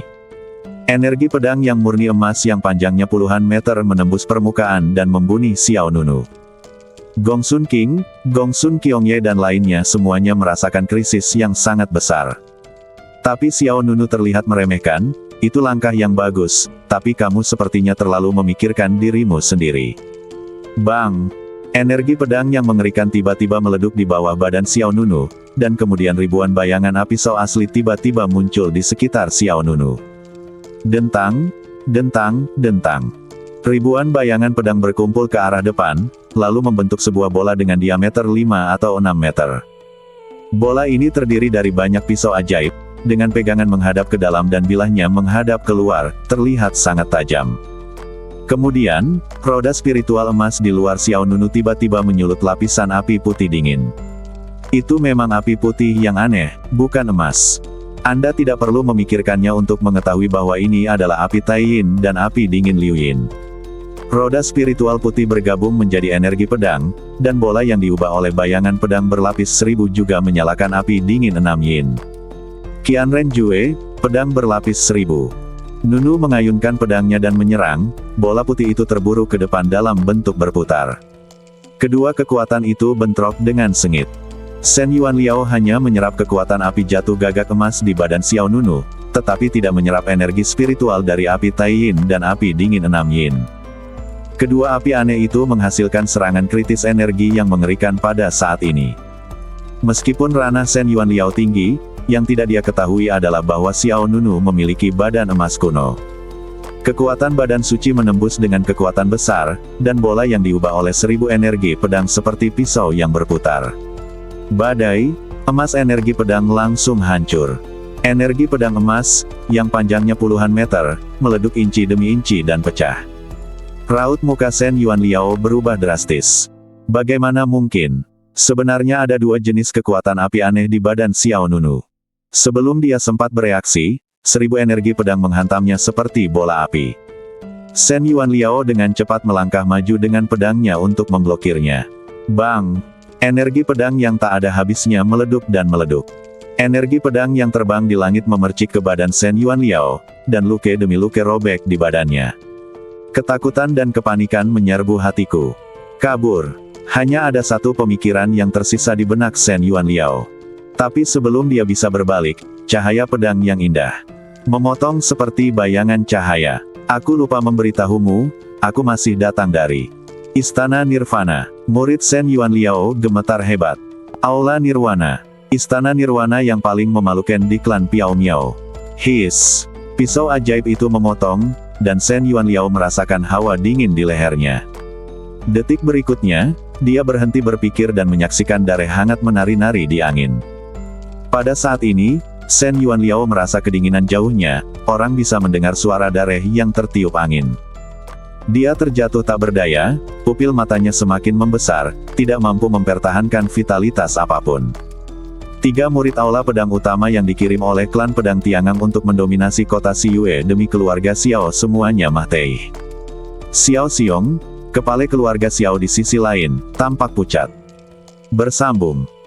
Energi pedang yang murni emas yang panjangnya puluhan meter menembus permukaan dan membunuh Xiao Nunu. Gongsun King, Gongsun Qiongye dan lainnya semuanya merasakan krisis yang sangat besar. Tapi Xiao Nunu terlihat meremehkan, itu langkah yang bagus, tapi kamu sepertinya terlalu memikirkan dirimu sendiri. Bang! Energi pedang yang mengerikan tiba-tiba meleduk di bawah badan Xiao Nunu, dan kemudian ribuan bayangan api pisau asli tiba-tiba muncul di sekitar Xiao Nunu. Dentang, dentang, dentang. Ribuan bayangan pedang berkumpul ke arah depan, lalu membentuk sebuah bola dengan diameter 5 atau 6 meter. Bola ini terdiri dari banyak pisau ajaib, dengan pegangan menghadap ke dalam dan bilahnya menghadap keluar, terlihat sangat tajam. Kemudian, roda spiritual emas di luar Xiao Nunu tiba-tiba menyulut lapisan api putih dingin. Itu memang api putih yang aneh, bukan emas. Anda tidak perlu memikirkannya untuk mengetahui bahwa ini adalah api Taiyin dan api dingin Liu Yin. Roda spiritual putih bergabung menjadi energi pedang, dan bola yang diubah oleh bayangan pedang berlapis 1000 juga menyalakan api dingin 6 Yin. Qianren Jue, Pedang berlapis 1000. Nunu mengayunkan pedangnya dan menyerang, bola putih itu terburu ke depan dalam bentuk berputar. Kedua kekuatan itu bentrok dengan sengit. Shen Yuanliao hanya menyerap kekuatan api jatuh gagak emas di badan Xiao Nunu, tetapi tidak menyerap energi spiritual dari api Tai Yin dan api dingin 6 Yin. Kedua api aneh itu menghasilkan serangan kritis energi yang mengerikan pada saat ini. Meskipun ranah Shen Yuanliao tinggi, yang tidak dia ketahui adalah bahwa Xiao Nunu memiliki badan emas kuno. Kekuatan badan suci menembus dengan kekuatan besar, dan bola yang diubah oleh 1000 energi pedang seperti pisau yang berputar. Badai, emas energi pedang langsung hancur. Energi pedang emas, yang panjangnya puluhan meter, meleduk inci demi inci dan pecah. Raut muka Shen Yuanliao berubah drastis. Bagaimana mungkin? Sebenarnya ada dua jenis kekuatan api aneh di badan Xiao Nunu. Sebelum dia sempat bereaksi, 1000 energi pedang menghantamnya seperti bola api. Shen Yuanliao dengan cepat melangkah maju dengan pedangnya untuk memblokirnya. Bang! Energi pedang yang tak ada habisnya meleduk dan meleduk. Energi pedang yang terbang di langit memercik ke badan Shen Yuanliao, dan luka demi luka robek di badannya. Ketakutan dan kepanikan menyerbu hatiku. Kabur. Hanya ada satu pemikiran yang tersisa di benak Shen Yuanliao. Tapi sebelum dia bisa berbalik, cahaya pedang yang indah memotong seperti bayangan cahaya. Aku lupa memberitahumu, aku masih datang dari Istana Nirvana. Murid Shen Yuanliao gemetar hebat. Aula Nirwana. Istana Nirwana yang paling memalukan di klan Piao Miao. Hiss. Pisau ajaib itu memotong, dan Shen Yuanliao merasakan hawa dingin di lehernya. Detik berikutnya, dia berhenti berpikir dan menyaksikan darah hangat menari-nari di angin. Pada saat ini, Shen Yuanliao merasa kedinginan jauhnya, orang bisa mendengar suara darah yang tertiup angin. Dia terjatuh tak berdaya, pupil matanya semakin membesar, tidak mampu mempertahankan vitalitas apapun. 3 murid aula pedang utama yang dikirim oleh klan pedang Tiangang untuk mendominasi kota Siyue demi keluarga Xiao semuanya mati. Xiao Xiong, kepala keluarga Xiao di sisi lain, tampak pucat. Bersambung.